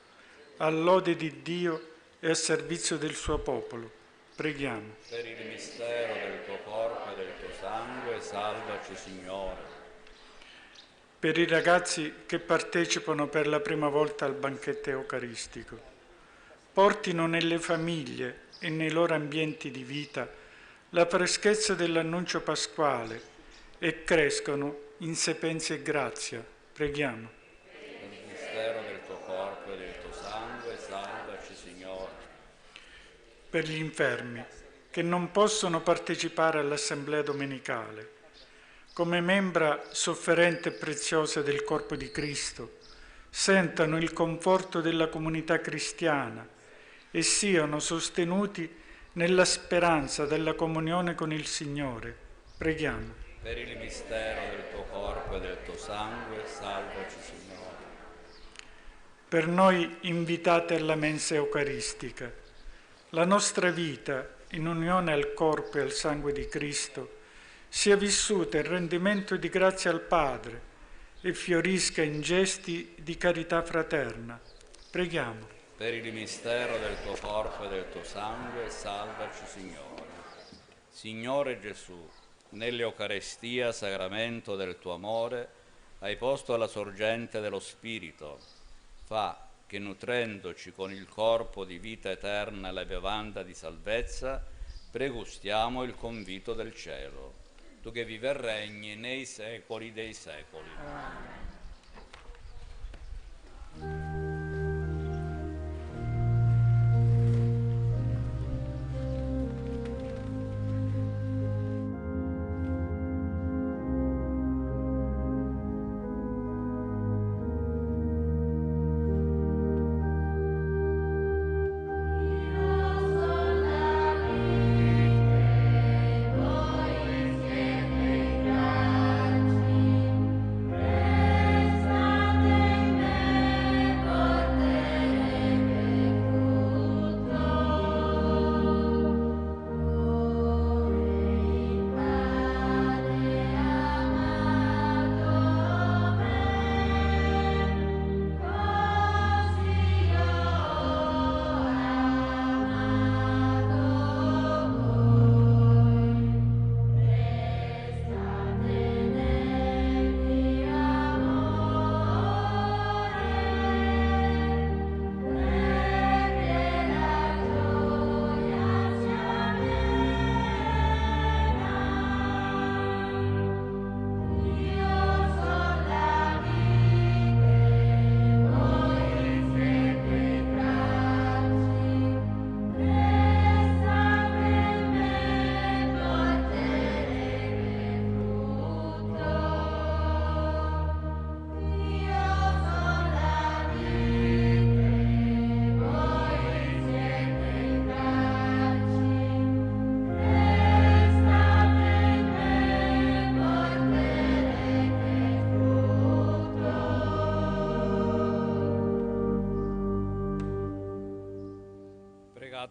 all'ode di Dio e al servizio del suo popolo. Preghiamo. Per il mistero del tuo corpo e del tuo sangue, salvaci, Signore. Per i ragazzi che partecipano per la prima volta al banchetto eucaristico, portino nelle famiglie e nei loro ambienti di vita la freschezza dell'annuncio pasquale e crescono in sapienza e grazia. Preghiamo. Per il mistero del tuo corpo e del tuo sangue, salvaci, Signore. Per gli infermi che non possono partecipare all'assemblea domenicale, come membra sofferente e preziosa del corpo di Cristo, sentano il conforto della comunità cristiana e siano sostenuti nella speranza della comunione con il Signore. Preghiamo. Per il mistero del tuo corpo e del tuo sangue, salvaci, Signore. Per noi invitati alla mensa eucaristica, la nostra vita in unione al corpo e al sangue di Cristo sia vissuta in rendimento di grazia al Padre e fiorisca in gesti di carità fraterna. Preghiamo. Per il mistero del tuo corpo e del tuo sangue, salvaci, Signore. Signore Gesù, nell'Eucarestia, sacramento del tuo amore, hai posto alla sorgente dello Spirito. Fa che, nutrendoci con il corpo di vita eterna e la bevanda di salvezza, pregustiamo il convito del cielo. Tu che vivi e regni nei secoli dei secoli.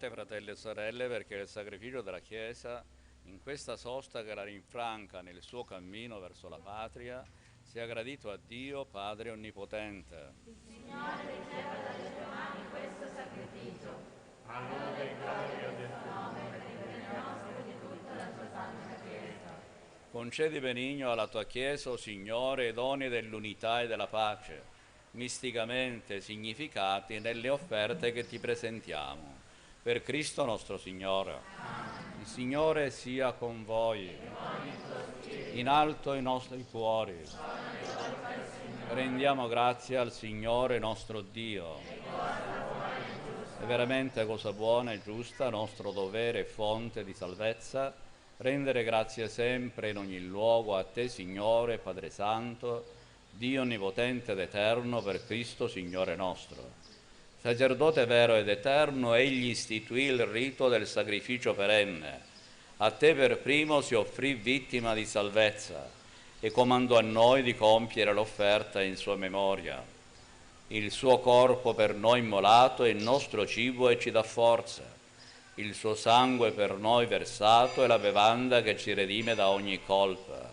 Fratelli e sorelle, perché il sacrificio della Chiesa in questa sosta che la rinfranca nel suo cammino verso la patria sia gradito a Dio Padre Onnipotente. Il Signore riceva dalle tue mani questo sacrificio, a lode e gloria del tuo nome, per il bene nostro e di tutta la tua santa Chiesa. Concedi benigno alla tua Chiesa, o Signore, i doni dell'unità e della pace, misticamente significati nelle offerte che ti presentiamo. Per Cristo nostro Signore. Il Signore sia con voi. In alto i nostri cuori. Rendiamo grazie al Signore nostro Dio. È veramente cosa buona e giusta, nostro dovere e fonte di salvezza, rendere grazie sempre in ogni luogo a Te, Signore, Padre Santo, Dio onnipotente ed eterno, per Cristo Signore nostro. Sacerdote vero ed eterno, egli istituì il rito del sacrificio perenne. A te per primo si offrì vittima di salvezza e comandò a noi di compiere l'offerta in sua memoria. Il suo corpo per noi immolato è il nostro cibo e ci dà forza. Il suo sangue per noi versato è la bevanda che ci redime da ogni colpa.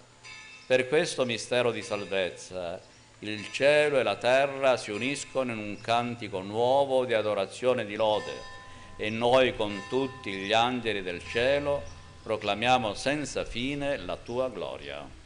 Per questo mistero di salvezza, il cielo e la terra si uniscono in un cantico nuovo di adorazione e di lode, e noi con tutti gli angeli del cielo proclamiamo senza fine la tua gloria.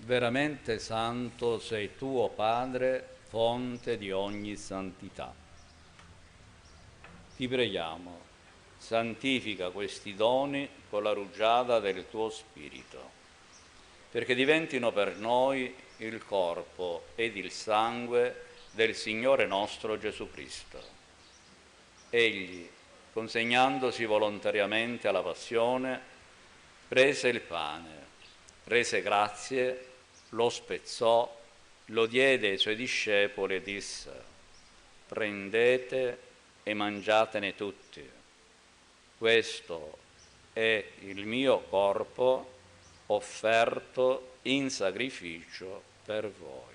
Veramente santo sei tu, o Padre, fonte di ogni santità. Ti preghiamo, santifica questi doni con la rugiada del tuo Spirito, perché diventino per noi il corpo ed il sangue del Signore nostro Gesù Cristo. Egli, consegnandosi volontariamente alla passione, prese il pane, rese grazie, lo spezzò, lo diede ai suoi discepoli e disse: prendete e mangiatene tutti. Questo è il mio corpo offerto in sacrificio per voi.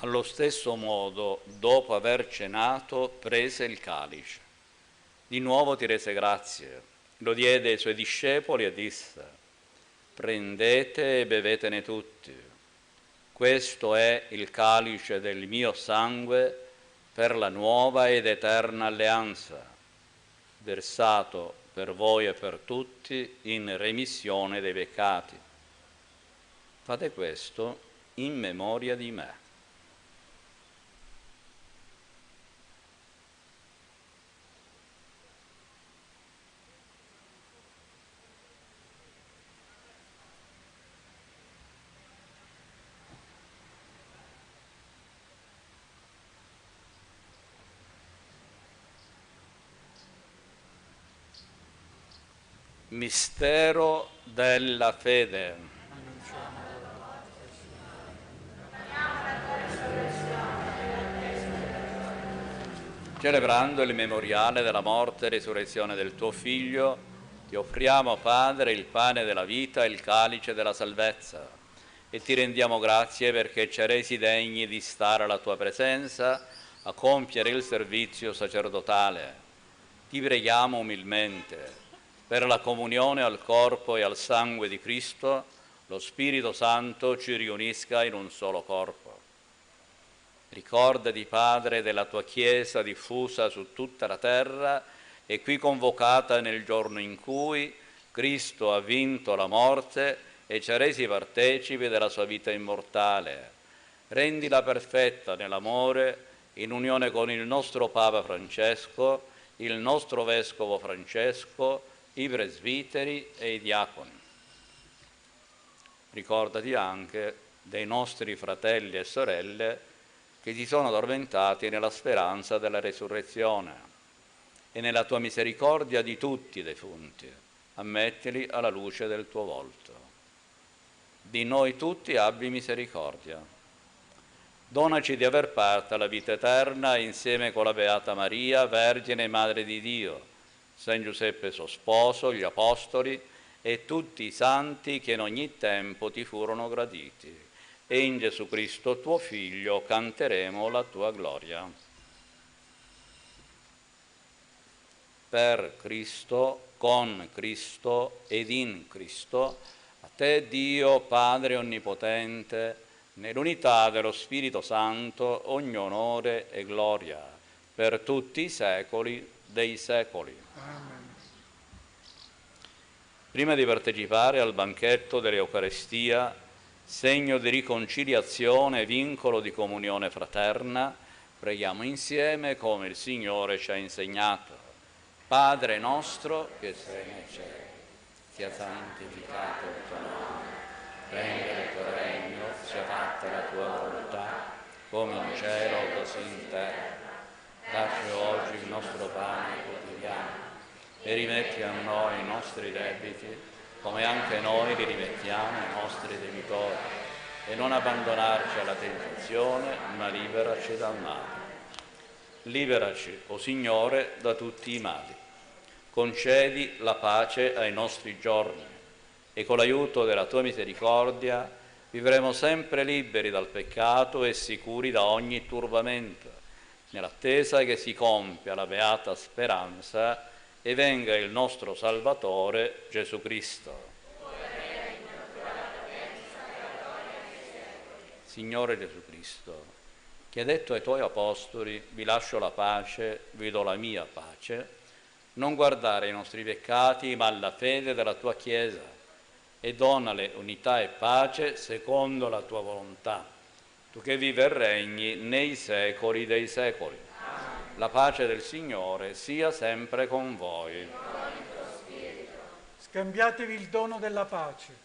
Allo stesso modo, dopo aver cenato, prese il calice. Di nuovo ti rese grazie, lo diede ai suoi discepoli e disse: prendete e bevetene tutti. Questo è il calice del mio sangue per la nuova ed eterna alleanza, versato per voi e per tutti in remissione dei peccati. Fate questo in memoria di me. Mistero della fede. Celebrando il memoriale della morte e resurrezione del tuo Figlio, ti offriamo, Padre, il pane della vita e il calice della salvezza, e ti rendiamo grazie perché ci hai resi degni di stare alla tua presenza a compiere il servizio sacerdotale. Ti preghiamo umilmente: Per la comunione al corpo e al sangue di Cristo, lo Spirito Santo ci riunisca in un solo corpo. Ricordati, Padre, della tua Chiesa diffusa su tutta la terra e qui convocata nel giorno in cui Cristo ha vinto la morte e ci ha resi partecipi della sua vita immortale. Rendila perfetta nell'amore, in unione con il nostro Papa Francesco, il nostro Vescovo Francesco, i presbiteri e i diaconi. Ricordati anche dei nostri fratelli e sorelle che si sono addormentati nella speranza della resurrezione e nella tua misericordia di tutti i defunti. Ammettili alla luce del tuo volto. Di noi tutti abbi misericordia. Donaci di aver parte alla vita eterna insieme con la Beata Maria, Vergine e Madre di Dio, San Giuseppe suo sposo, gli Apostoli e tutti i santi che in ogni tempo ti furono graditi. E in Gesù Cristo tuo Figlio canteremo la tua gloria. Per Cristo, con Cristo ed in Cristo, a te Dio Padre Onnipotente, nell'unità dello Spirito Santo, ogni onore e gloria, per tutti i secoli dei secoli. Amen. Prima di partecipare al banchetto dell'Eucarestia, segno di riconciliazione e vincolo di comunione fraterna, preghiamo insieme come il Signore ci ha insegnato. Padre nostro che sei nei cieli, sia santificato il tuo nome, venga il tuo regno, sia fatta la tua volontà, come in cielo così in terra. Dacci oggi il nostro pane quotidiano e rimetti a noi i nostri debiti, come anche noi li rimettiamo ai nostri debitori, e non abbandonarci alla tentazione, ma liberaci dal male. Liberaci, o Signore, da tutti i mali. Concedi la pace ai nostri giorni e con l'aiuto della tua misericordia vivremo sempre liberi dal peccato e sicuri da ogni turbamento, nell'attesa che si compia la beata speranza e venga il nostro Salvatore Gesù Cristo. Signore Gesù Cristo, che hai detto ai tuoi apostoli: vi lascio la pace, vi do la mia pace, non guardare i nostri peccati, ma alla fede della tua Chiesa, e donale unità e pace secondo la tua volontà, tu che vivi e regni nei secoli dei secoli. La pace del Signore sia sempre con voi. Scambiatevi il dono della pace.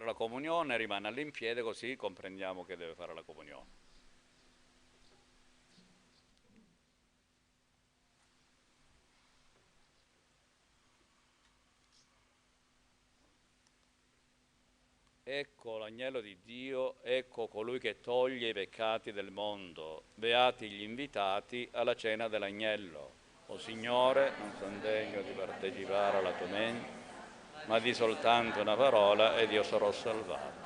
La comunione rimane all'impiede, così comprendiamo che deve fare la comunione. Ecco l'agnello di Dio, ecco colui che toglie i peccati del mondo. Beati gli invitati alla cena dell'agnello. O Signore, non sono degno di partecipare alla tua mente, ma di soltanto una parola ed io sarò salvato.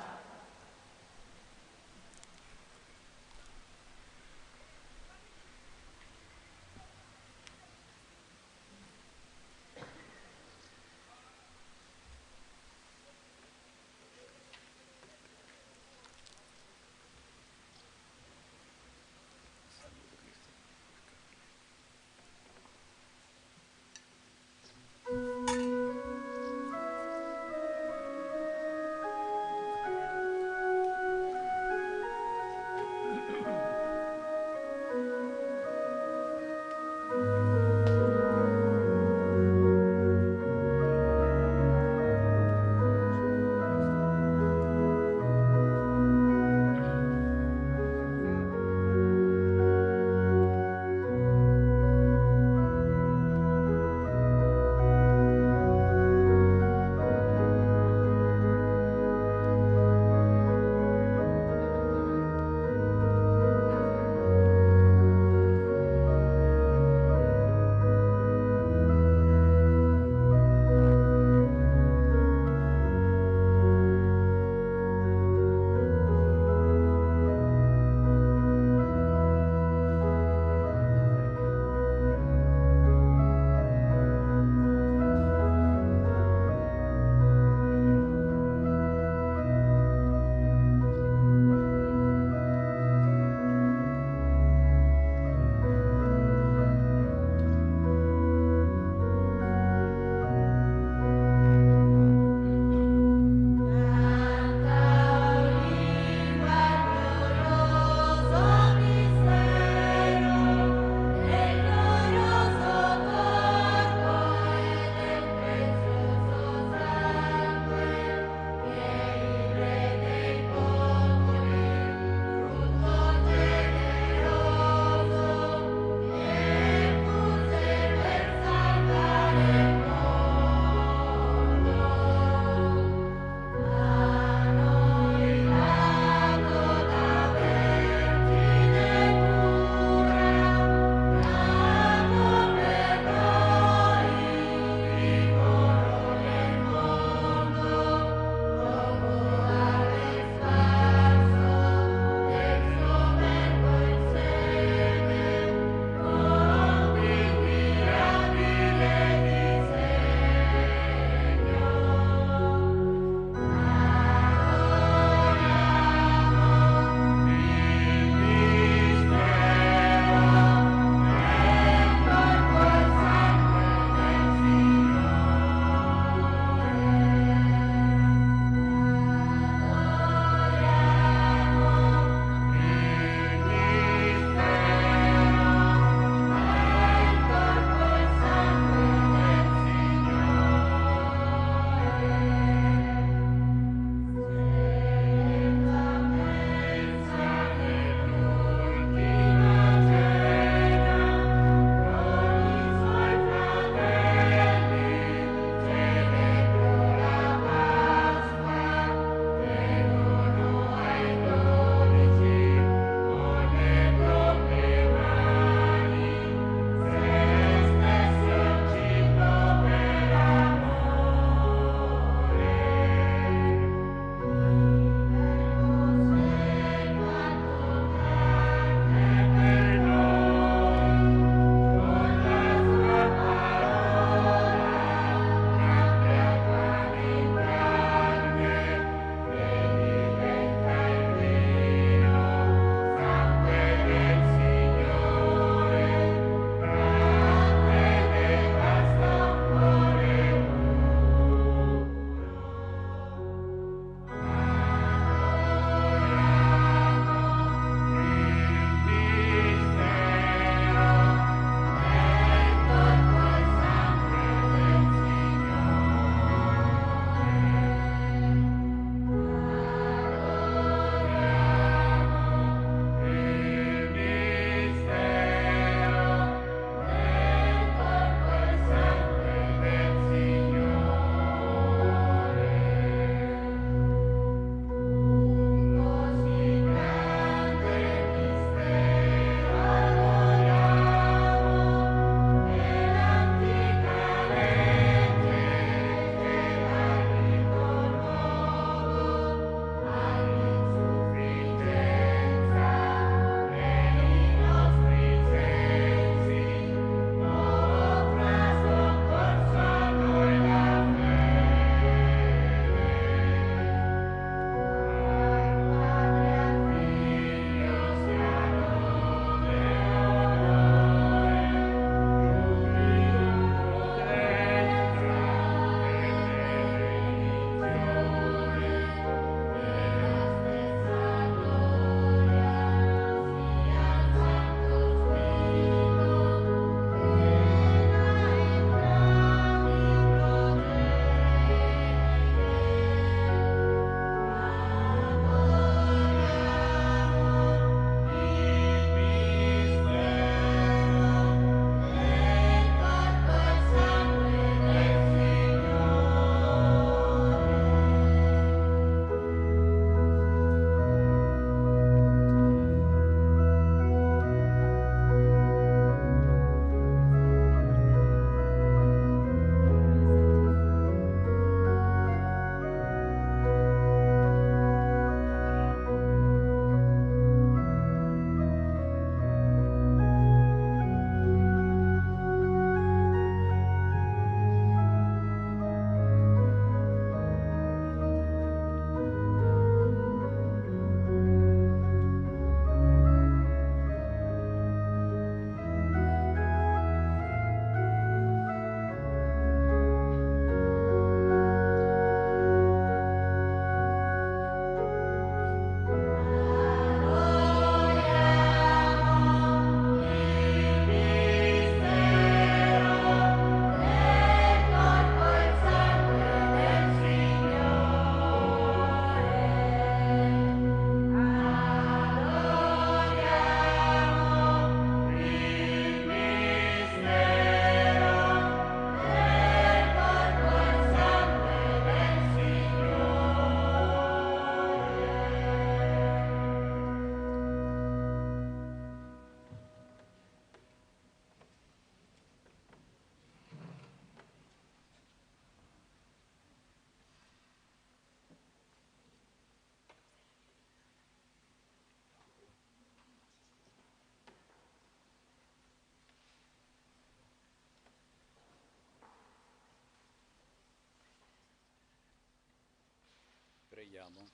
Preghiamo.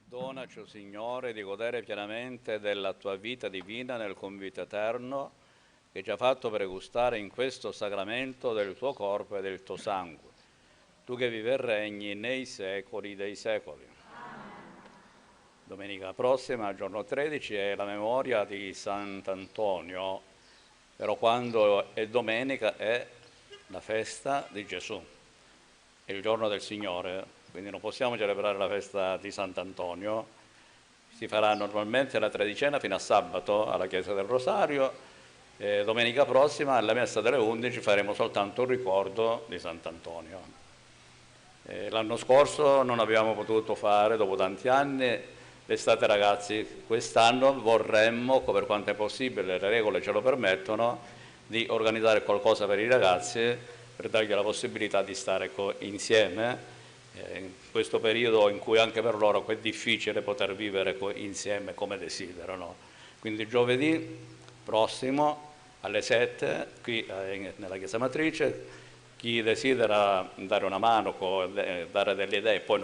Donaci, o Signore, di godere pienamente della tua vita divina nel convito eterno che ci ha fatto pregustare in questo sacramento del tuo corpo e del tuo sangue. Tu che vivi e regni nei secoli dei secoli. Domenica prossima, giorno 13, è la memoria di Sant'Antonio, però quando è domenica è la festa di Gesù, è il giorno del Signore, quindi non possiamo celebrare la festa di Sant'Antonio. Si farà normalmente la tredicena fino a sabato alla Chiesa del Rosario, e domenica prossima alla messa delle 11 faremo soltanto un ricordo di Sant'Antonio. L'anno scorso non abbiamo potuto fare, dopo tanti anni, l'estate ragazzi. Quest'anno vorremmo, per quanto è possibile, le regole ce lo permettono, di organizzare qualcosa per i ragazzi per dargli la possibilità di stare insieme in questo periodo in cui anche per loro è difficile poter vivere insieme come desiderano. Quindi giovedì prossimo alle 7 qui nella Chiesa Matrice, chi desidera dare una mano, dare delle idee, poi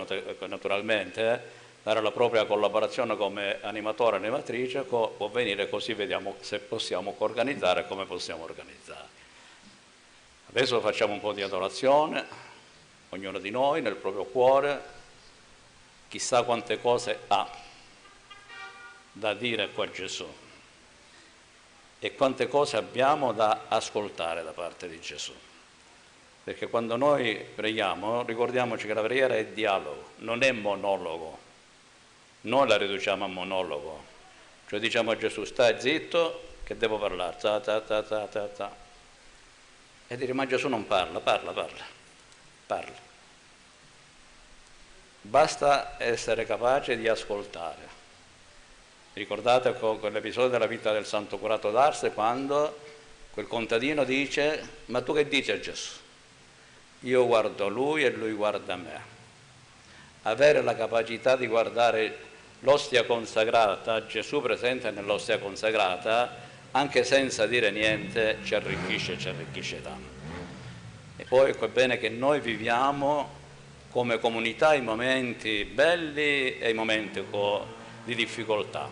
naturalmente dare la propria collaborazione come animatore e animatrice, può venire, così vediamo se possiamo organizzare e come possiamo organizzare. Adesso facciamo un po' di adorazione, ognuno di noi nel proprio cuore, chissà quante cose ha da dire qua a Gesù e quante cose abbiamo da ascoltare da parte di Gesù. Perché quando noi preghiamo, ricordiamoci che la preghiera è dialogo, non è monologo. Noi la riduciamo a monologo, cioè diciamo a Gesù: stai zitto che devo parlare, e dire: ma Gesù non parla. Basta essere capace di ascoltare. Ricordate quell'episodio della vita del Santo Curato d'Ars, quando quel contadino dice: ma tu che dici a Gesù? Io guardo lui e lui guarda me. Avere la capacità di guardare l'ostia consacrata, Gesù presente nell'ostia consacrata, anche senza dire niente, ci arricchisce tanto. E poi è bene che noi viviamo come comunità i momenti belli e i momenti di difficoltà.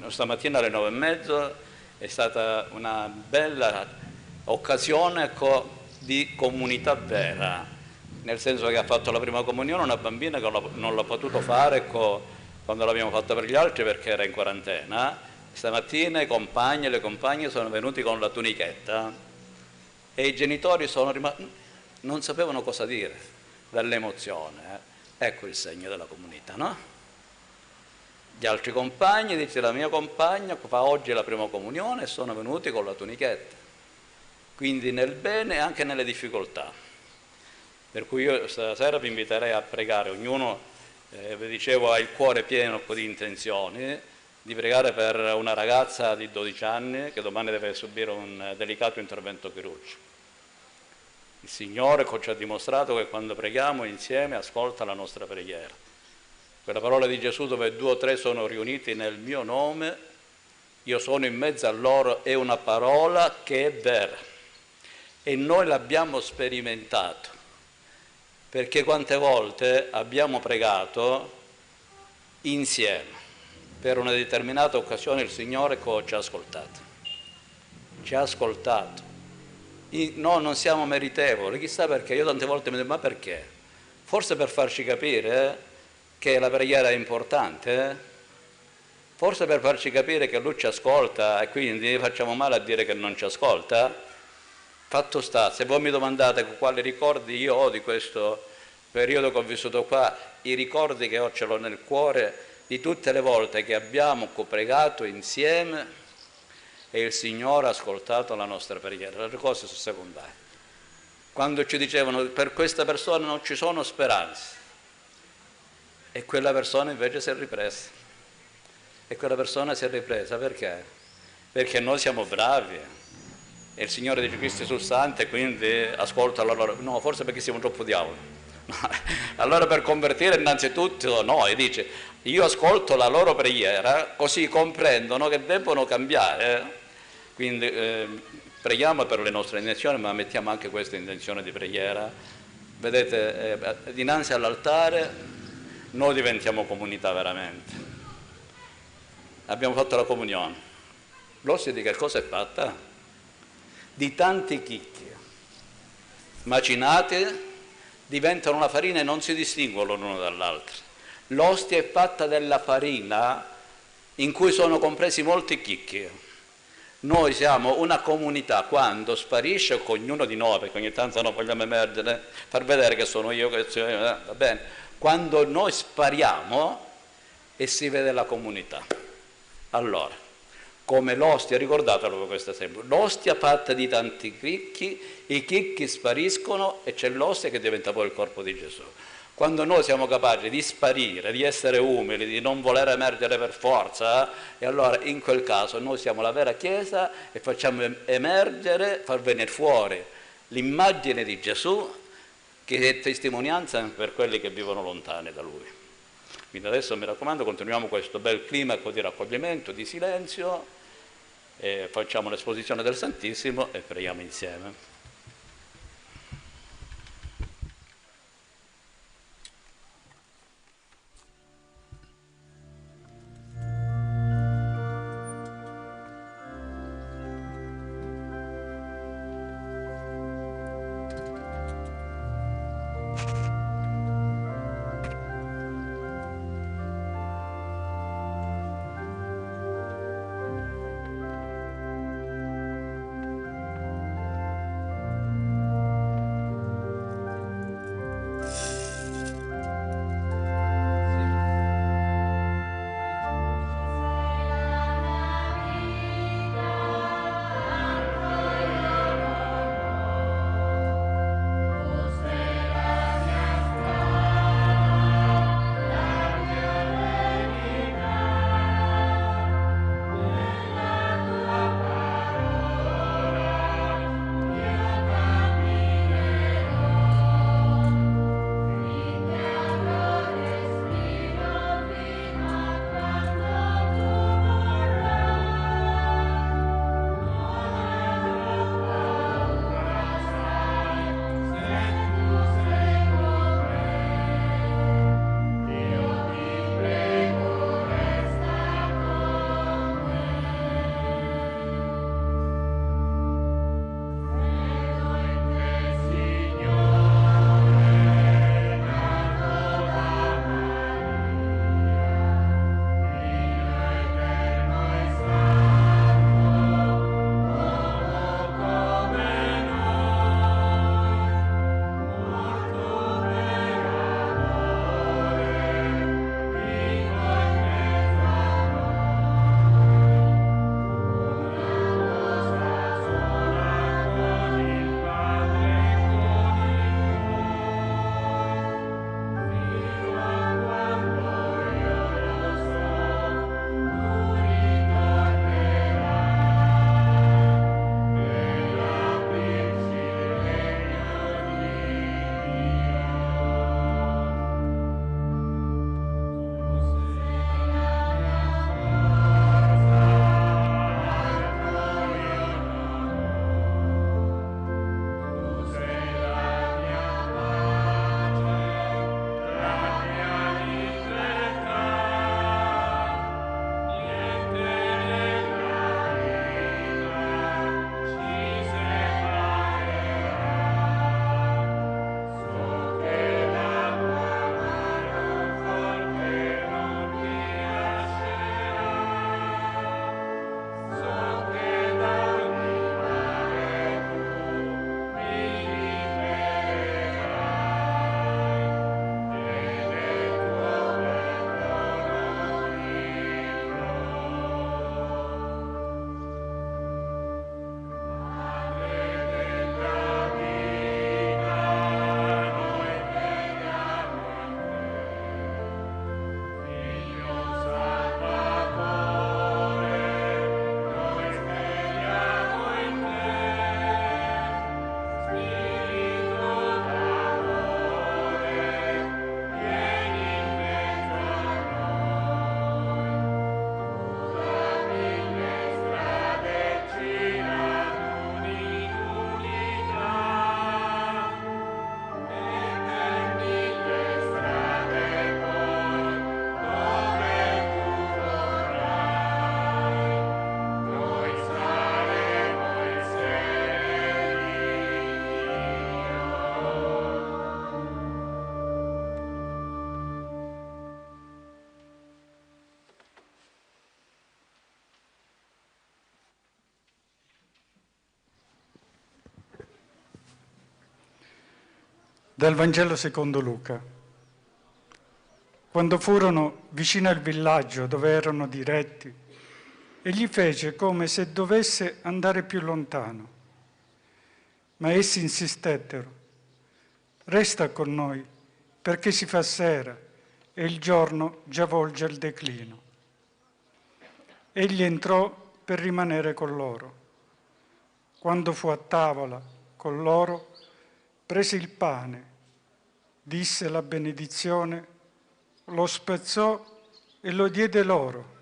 Stamattina alle 9:30 è stata una bella occasione di comunità vera, nel senso che ha fatto la prima comunione una bambina che non l'ha potuto fare quando l'abbiamo fatta per gli altri perché era in quarantena. Stamattina i compagni e le compagne sono venuti con la tunichetta e i genitori non sapevano cosa dire dall'emozione. Ecco il segno della comunità, no? Gli altri compagni, dice la mia compagna fa oggi la prima comunione e sono venuti con la tunichetta, quindi nel bene e anche nelle difficoltà. Per cui io stasera vi inviterei a pregare, ognuno, vi dicevo, ha il cuore pieno di intenzioni, di pregare per una ragazza di 12 anni che domani deve subire un delicato intervento chirurgico. Il Signore ci ha dimostrato che quando preghiamo insieme ascolta la nostra preghiera. Quella parola di Gesù dove 2 o 3 sono riuniti nel mio nome, io sono in mezzo a loro, è una parola che è vera e noi l'abbiamo sperimentato. Perché quante volte abbiamo pregato insieme, per una determinata occasione il Signore ci ha ascoltato. Ci ha ascoltato. Noi non siamo meritevoli, chissà perché. Io tante volte mi dico: ma perché? Forse per farci capire che la preghiera è importante, forse per farci capire che Lui ci ascolta e quindi facciamo male a dire che non ci ascolta. Fatto sta, se voi mi domandate quali ricordi io ho di questo periodo che ho vissuto qua, i ricordi che ho ce l'ho nel cuore di tutte le volte che abbiamo pregato insieme e il Signore ha ascoltato la nostra preghiera. Le cose sono secondarie. Quando ci dicevano: per questa persona non ci sono speranze, e quella persona invece si è ripresa. E quella persona si è ripresa perché? Perché noi siamo bravi. E il Signore dice: Cristo sul santo, e quindi ascolta loro. No, forse perché siamo troppo diavoli. Allora per convertire innanzitutto noi, dice: io ascolto la loro preghiera, così comprendono che debbono cambiare. Quindi preghiamo per le nostre intenzioni, ma mettiamo anche questa intenzione di preghiera Vedete, dinanzi all'altare noi diventiamo comunità veramente. Abbiamo fatto la comunione. L'ostia di che cosa è fatta? Di tanti chicchi macinati, diventano una farina e non si distinguono l'uno dall'altro. L'ostia è fatta della farina in cui sono compresi molti chicchi. Noi siamo una comunità quando sparisce ognuno di noi, perché ogni tanto non vogliamo emergere, far vedere che sono io, va bene. Quando noi spariamo e si vede la comunità. Allora, come l'ostia, ricordatelo questo esempio, l'ostia fatta di tanti chicchi, i chicchi spariscono e c'è l'ostia che diventa poi il corpo di Gesù. Quando noi siamo capaci di sparire, di essere umili, di non voler emergere per forza, e allora in quel caso noi siamo la vera Chiesa e facciamo emergere, far venire fuori l'immagine di Gesù che è testimonianza per quelli che vivono lontani da Lui. Quindi adesso mi raccomando, continuiamo questo bel clima di raccoglimento, di silenzio, e facciamo l'esposizione del Santissimo e preghiamo insieme. Dal Vangelo secondo Luca. Quando furono vicino al villaggio dove erano diretti, egli fece come se dovesse andare più lontano. Ma essi insistettero: «Resta con noi, perché si fa sera e il giorno già volge al declino». Egli entrò per rimanere con loro. Quando fu a tavola con loro, prese il pane, disse la benedizione, lo spezzò e lo diede loro.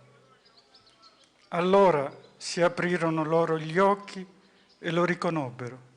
Allora si aprirono loro gli occhi e lo riconobbero.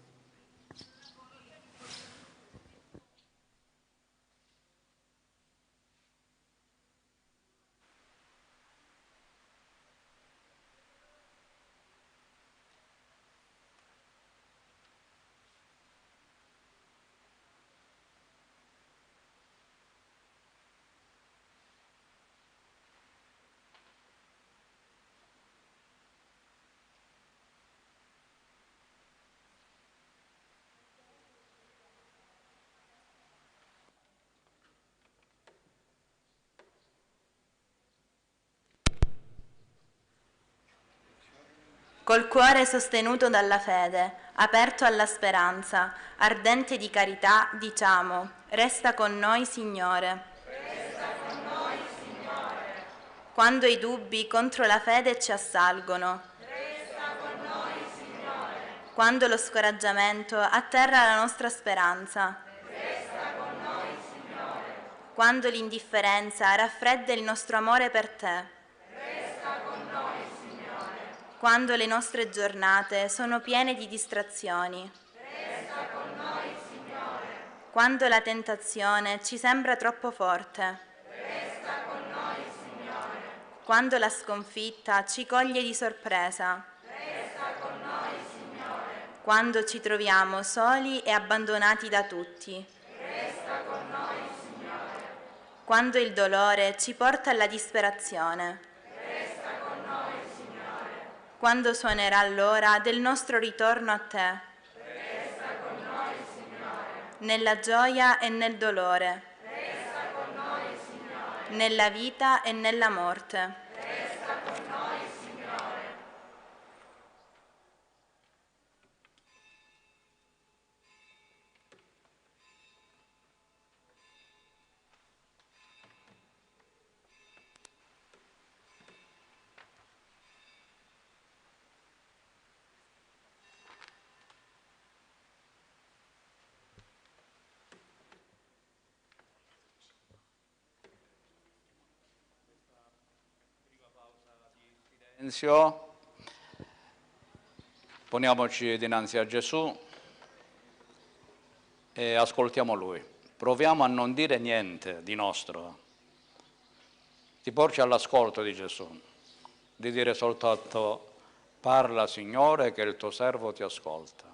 Col cuore sostenuto dalla fede, aperto alla speranza, ardente di carità, diciamo: resta con noi, Signore. Resta con noi, Signore. Quando i dubbi contro la fede ci assalgono, Resta con noi, Signore. quando lo scoraggiamento atterra la nostra speranza, Resta con noi, Signore. quando l'indifferenza raffredda il nostro amore per te, quando le nostre giornate sono piene di distrazioni, Resta con noi, Signore. quando la tentazione ci sembra troppo forte, Resta con noi, Signore. quando la sconfitta ci coglie di sorpresa, Resta con noi, Signore. quando ci troviamo soli e abbandonati da tutti, Resta con noi, Signore. quando il dolore ci porta alla disperazione, quando suonerà l'ora del nostro ritorno a te, Resta con noi, Signore. nella gioia e nel dolore, Resta con noi, Signore. nella vita e nella morte. Resta con noi, Signore. Silenzio. Poniamoci dinanzi a Gesù e ascoltiamo Lui. Proviamo a non dire niente di nostro, di porci all'ascolto di Gesù, di dire soltanto: parla, Signore, che il tuo servo ti ascolta.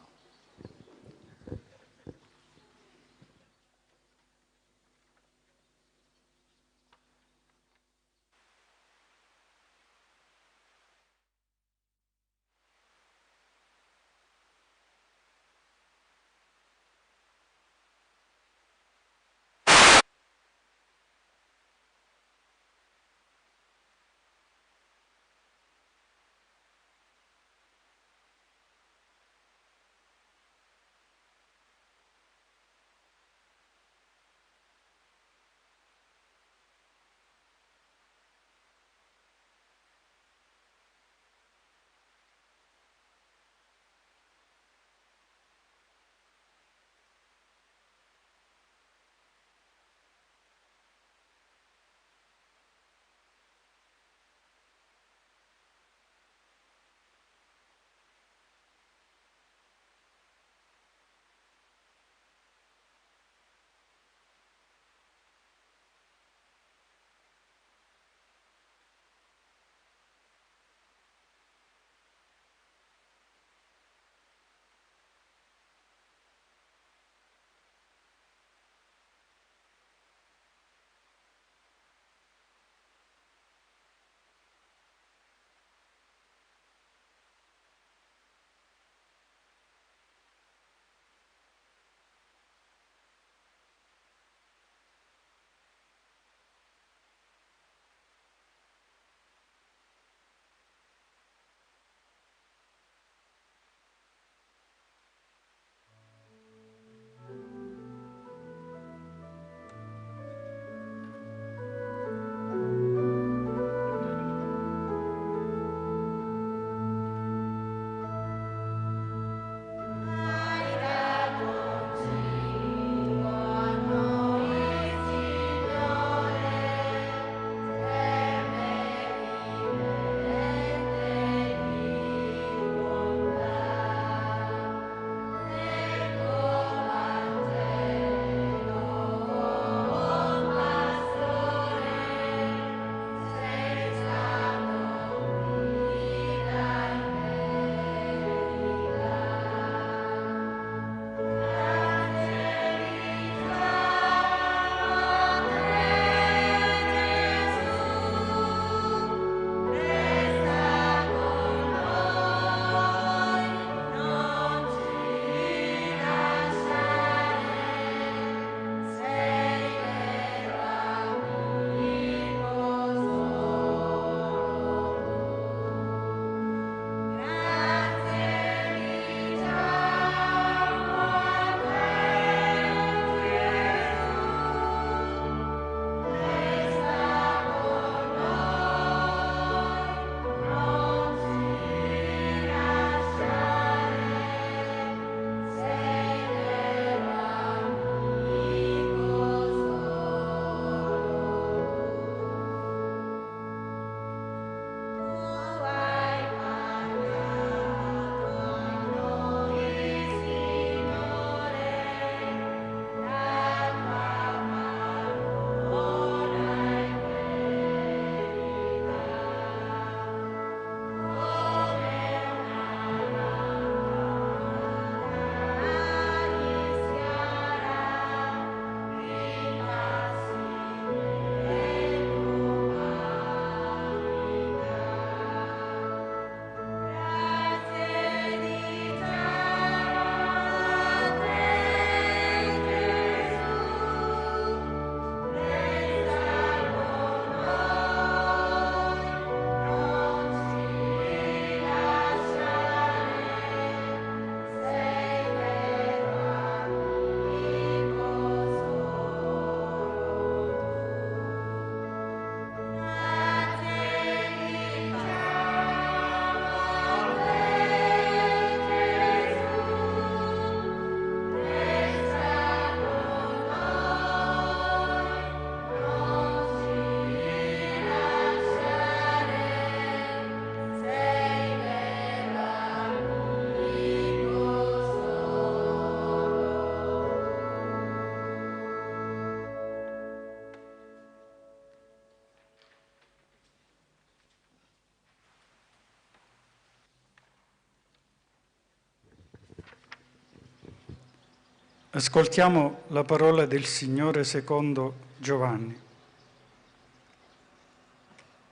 Ascoltiamo la parola del Signore secondo Giovanni.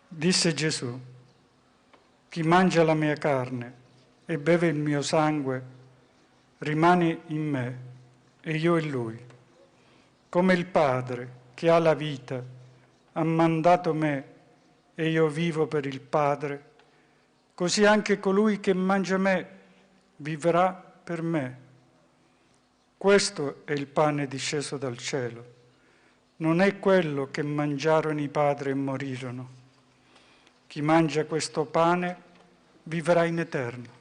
Disse Gesù: chi mangia la mia carne e beve il mio sangue rimane in me e io in lui. Come il Padre che ha la vita ha mandato me e io vivo per il Padre, così anche colui che mangia me vivrà per me. Questo è il pane disceso dal cielo. Non è quello che mangiarono i padri e morirono. Chi mangia questo pane vivrà in eterno.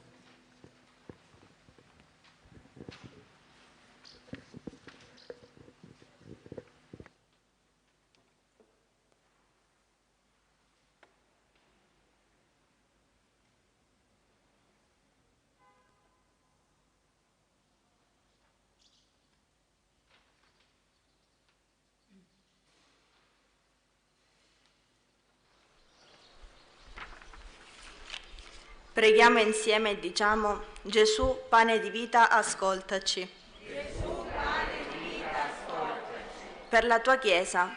Preghiamo insieme e diciamo: Gesù, pane di vita, ascoltaci. Gesù, pane di vita, ascoltaci. Per la tua Chiesa,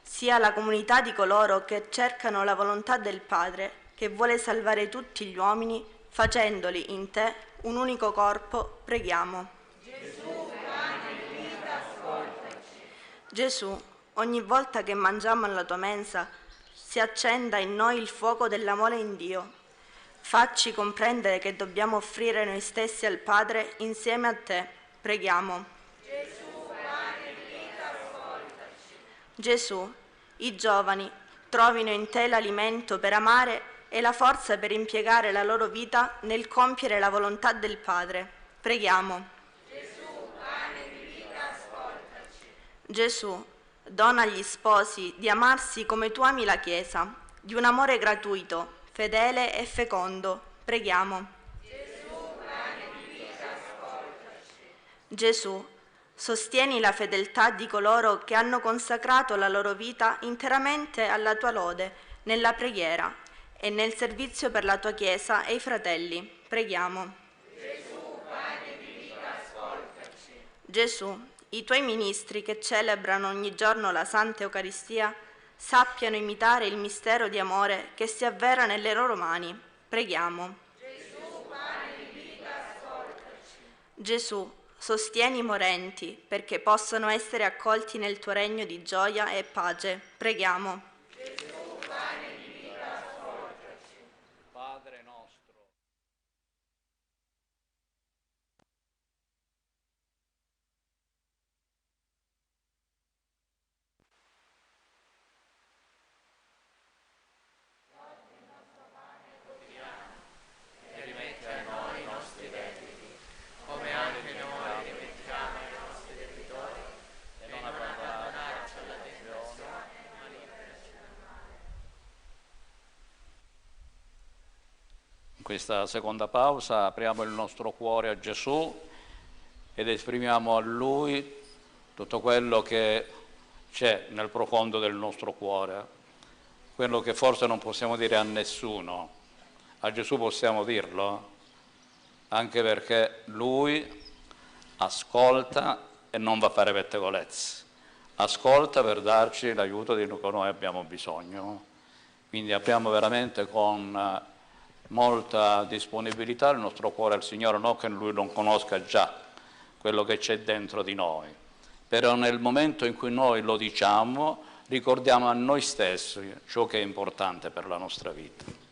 sia la comunità di coloro che cercano la volontà del Padre, che vuole salvare tutti gli uomini, facendoli in te un unico corpo, preghiamo. Gesù, pane di vita, ascoltaci. Gesù, ogni volta che mangiamo alla tua mensa, si accenda in noi il fuoco dell'amore in Dio. Facci comprendere che dobbiamo offrire noi stessi al Padre insieme a te. Preghiamo. Gesù, pane di vita, ascoltaci. Gesù, i giovani trovino in te l'alimento per amare e la forza per impiegare la loro vita nel compiere la volontà del Padre. Preghiamo. Gesù, pane di vita, ascoltaci. Gesù, dona agli sposi di amarsi come tu ami la Chiesa, di un amore gratuito, fedele e fecondo. Preghiamo. Gesù, pane di vita, ascoltaci. Gesù, sostieni la fedeltà di coloro che hanno consacrato la loro vita interamente alla tua lode, nella preghiera e nel servizio per la tua Chiesa e i fratelli. Preghiamo. Gesù, pane di vita, ascoltaci. Gesù, i tuoi ministri che celebrano ogni giorno la Santa Eucaristia sappiano imitare il mistero di amore che si avvera nelle loro mani. Preghiamo. Gesù, pane di vita, ascoltaci. Gesù, sostieni i morenti perché possano essere accolti nel tuo regno di gioia e pace. Preghiamo. Gesù, pane di vita, ascoltaci. Padre nostro. In questa seconda pausa apriamo il nostro cuore a Gesù ed esprimiamo a Lui tutto quello che c'è nel profondo del nostro cuore, quello che forse non possiamo dire a nessuno. A Gesù possiamo dirlo, anche perché Lui ascolta e non va a fare pettegolezzi, ascolta per darci l'aiuto di cui noi abbiamo bisogno. Quindi apriamo veramente con molta disponibilità il nostro cuore al Signore, non che Lui non conosca già quello che c'è dentro di noi, però nel momento in cui noi lo diciamo ricordiamo a noi stessi ciò che è importante per la nostra vita.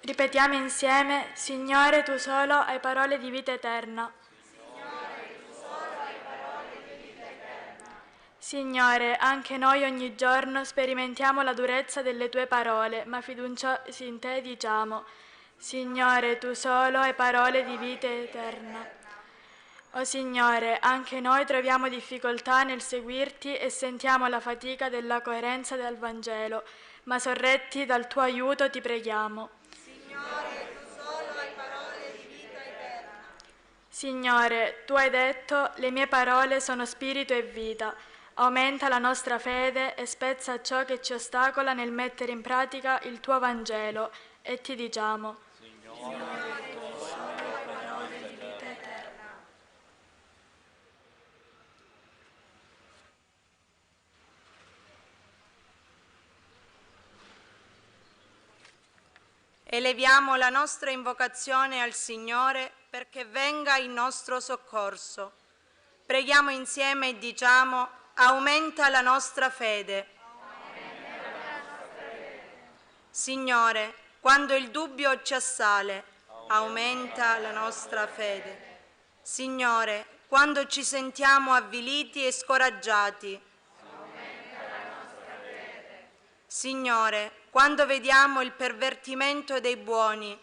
Ripetiamo insieme: Signore, tu solo hai parole di vita eterna. Signore, anche noi ogni giorno sperimentiamo la durezza delle tue parole, ma fiduciosi in te diciamo: Signore, tu solo hai parole di vita eterna. O Signore, anche noi troviamo difficoltà nel seguirti e sentiamo la fatica della coerenza del Vangelo, ma sorretti dal tuo aiuto ti preghiamo. Signore, tu solo hai parole di vita eterna. Signore, tu hai detto: le mie parole sono spirito e vita. Aumenta la nostra fede e spezza ciò che ci ostacola nel mettere in pratica il tuo Vangelo e ti diciamo: Signore, tu solo hai parole di vita eterna. Eleviamo la nostra invocazione al Signore perché venga in nostro soccorso. Preghiamo insieme e diciamo: aumenta la nostra fede. Signore, quando il dubbio ci assale, aumenta la nostra fede. Signore, quando ci sentiamo avviliti e scoraggiati, aumenta la nostra fede. Signore, quando vediamo il pervertimento dei buoni,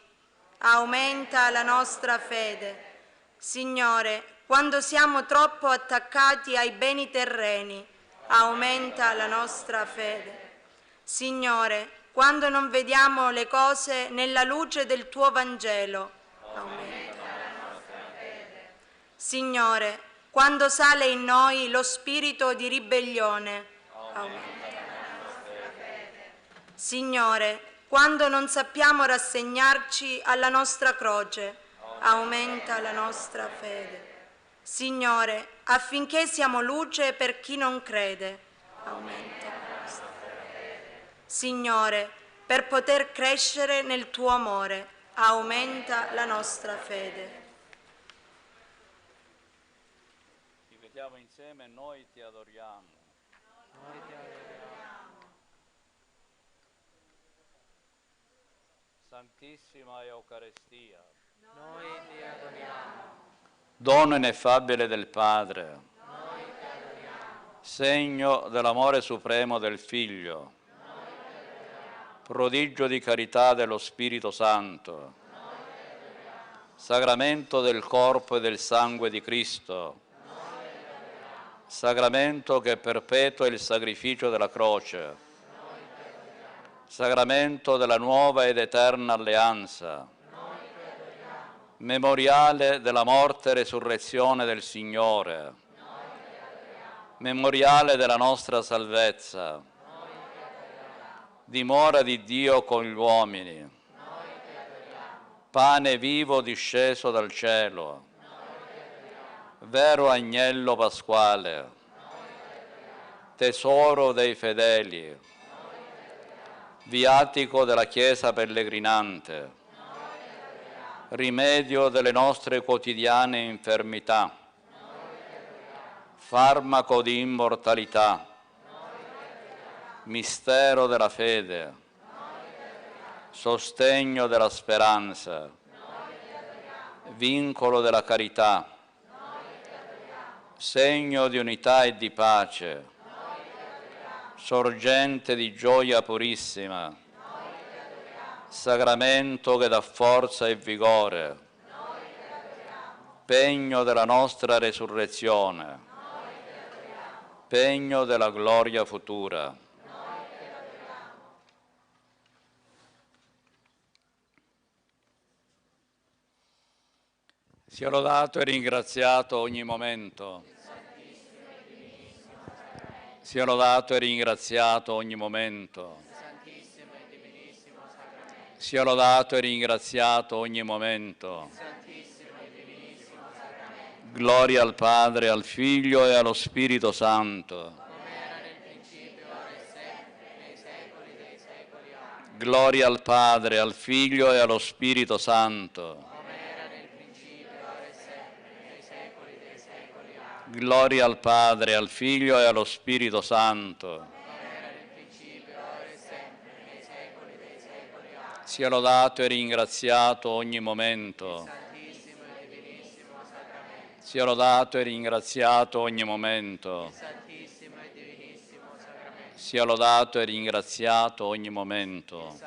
aumenta la nostra fede. Signore, quando siamo troppo attaccati ai beni terreni, aumenta la nostra fede. Signore, quando non vediamo le cose nella luce del tuo Vangelo, aumenta la nostra fede. Signore, quando sale in noi lo spirito di ribellione, aumenta la nostra fede. Signore, quando non sappiamo rassegnarci alla nostra croce, aumenta la nostra fede. Signore, affinché siamo luce per chi non crede, aumenta la nostra fede. Signore, per poter crescere nel tuo amore, aumenta la nostra fede. Ripetiamo insieme: noi ti adoriamo. Noi ti adoriamo. Santissima Eucaristia, noi ti adoriamo. Dono ineffabile del Padre, noi ti adoriamo. Segno dell'amore supremo del Figlio, noi ti adoriamo. Prodigio di carità dello Spirito Santo, noi ti adoriamo. Sacramento del corpo e del sangue di Cristo, noi ti adoriamo. Sacramento che perpetua il sacrificio della croce, noi ti adoriamo. Sacramento della nuova ed eterna alleanza, memoriale della morte e resurrezione del Signore, memoriale della nostra salvezza, dimora di Dio con gli uomini, pane vivo disceso dal cielo, vero agnello pasquale, tesoro dei fedeli, viatico della Chiesa pellegrinante, rimedio delle nostre quotidiane infermità, farmaco di immortalità, mistero della fede, sostegno della speranza, vincolo della carità, segno di unità e di pace, sorgente di gioia purissima, sacramento che dà forza e vigore, pegno della nostra resurrezione, pegno della gloria futura. Sia lodato e ringraziato ogni momento. Sia lodato e ringraziato ogni momento. Sia lodato e ringraziato ogni momento. Gloria al Padre, al Figlio e allo Spirito Santo. Gloria al Padre, al Figlio e allo Spirito Santo. Gloria al Padre, al Figlio e allo Spirito Santo. Sia lodato e ringraziato ogni momento. Sia lodato e ringraziato ogni momento. Sia lodato e ringraziato ogni momento.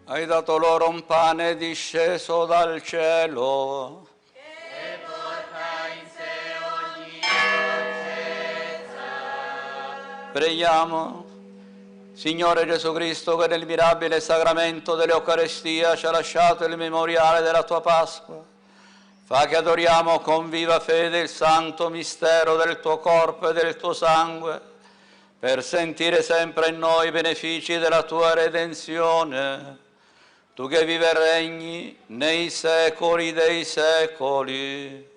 Hai dato loro un pane disceso dal cielo, che porta in sé ogni dolcezza. Preghiamo. Signore Gesù Cristo, che nel mirabile sacramento dell'Eucaristia ci ha lasciato il memoriale della tua Pasqua, fa che adoriamo con viva fede il santo mistero del tuo corpo e del tuo sangue, per sentire sempre in noi i benefici della tua redenzione. Tu che vivi e regni nei secoli dei secoli.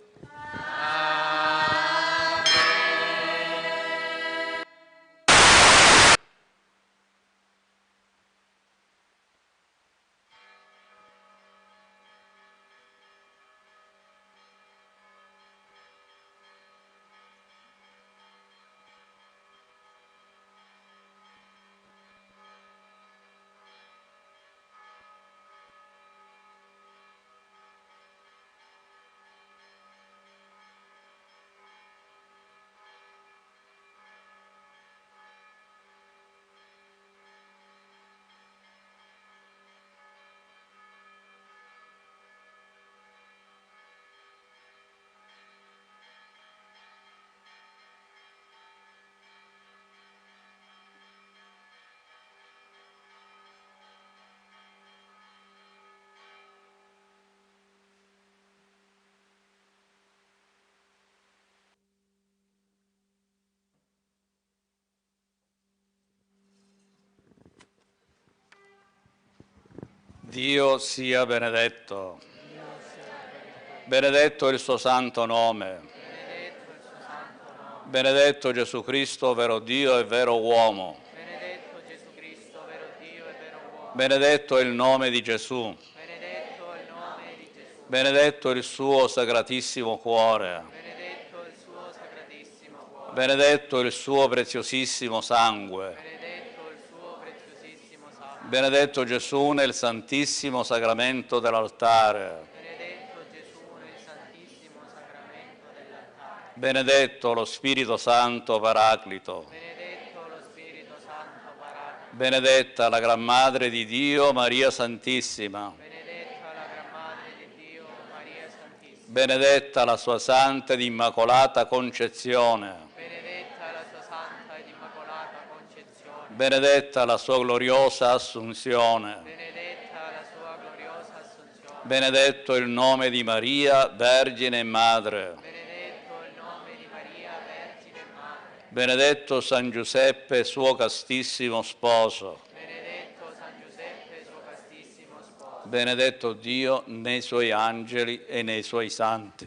Dio sia benedetto. Benedetto il suo santo nome. Benedetto Gesù Cristo, vero Dio e vero uomo. Benedetto Gesù Cristo, vero Dio e vero uomo. Benedetto il nome di Gesù. Benedetto il nome di Gesù. Benedetto il suo sacratissimo cuore. Benedetto il suo sacratissimo cuore. Benedetto il suo preziosissimo sangue. Benedetto il suo preziosissimo sangue. Benedetto Gesù nel santissimo sacramento dell'altare. Benedetto Gesù nel santissimo sacramento dell'altare. Benedetto lo Spirito Santo Paraclito. Benedetto lo Spirito Santo Paraclito. Benedetta la Gran Madre di Dio, Maria Santissima. Benedetta la Gran Madre di Dio, Maria Santissima. Benedetta la sua Santa ed Immacolata Concezione. Benedetta la sua Santa ed Immacolata Concezione. Benedetta la sua gloriosa Assunzione. Benedetta la sua gloriosa Assunzione. Benedetto il nome di Maria, Vergine e Madre. Benedetto il nome di Maria, Vergine e Madre. Benedetto San Giuseppe, suo castissimo sposo. Benedetto San Giuseppe, suo castissimo sposo. Benedetto Dio nei suoi angeli e nei suoi santi.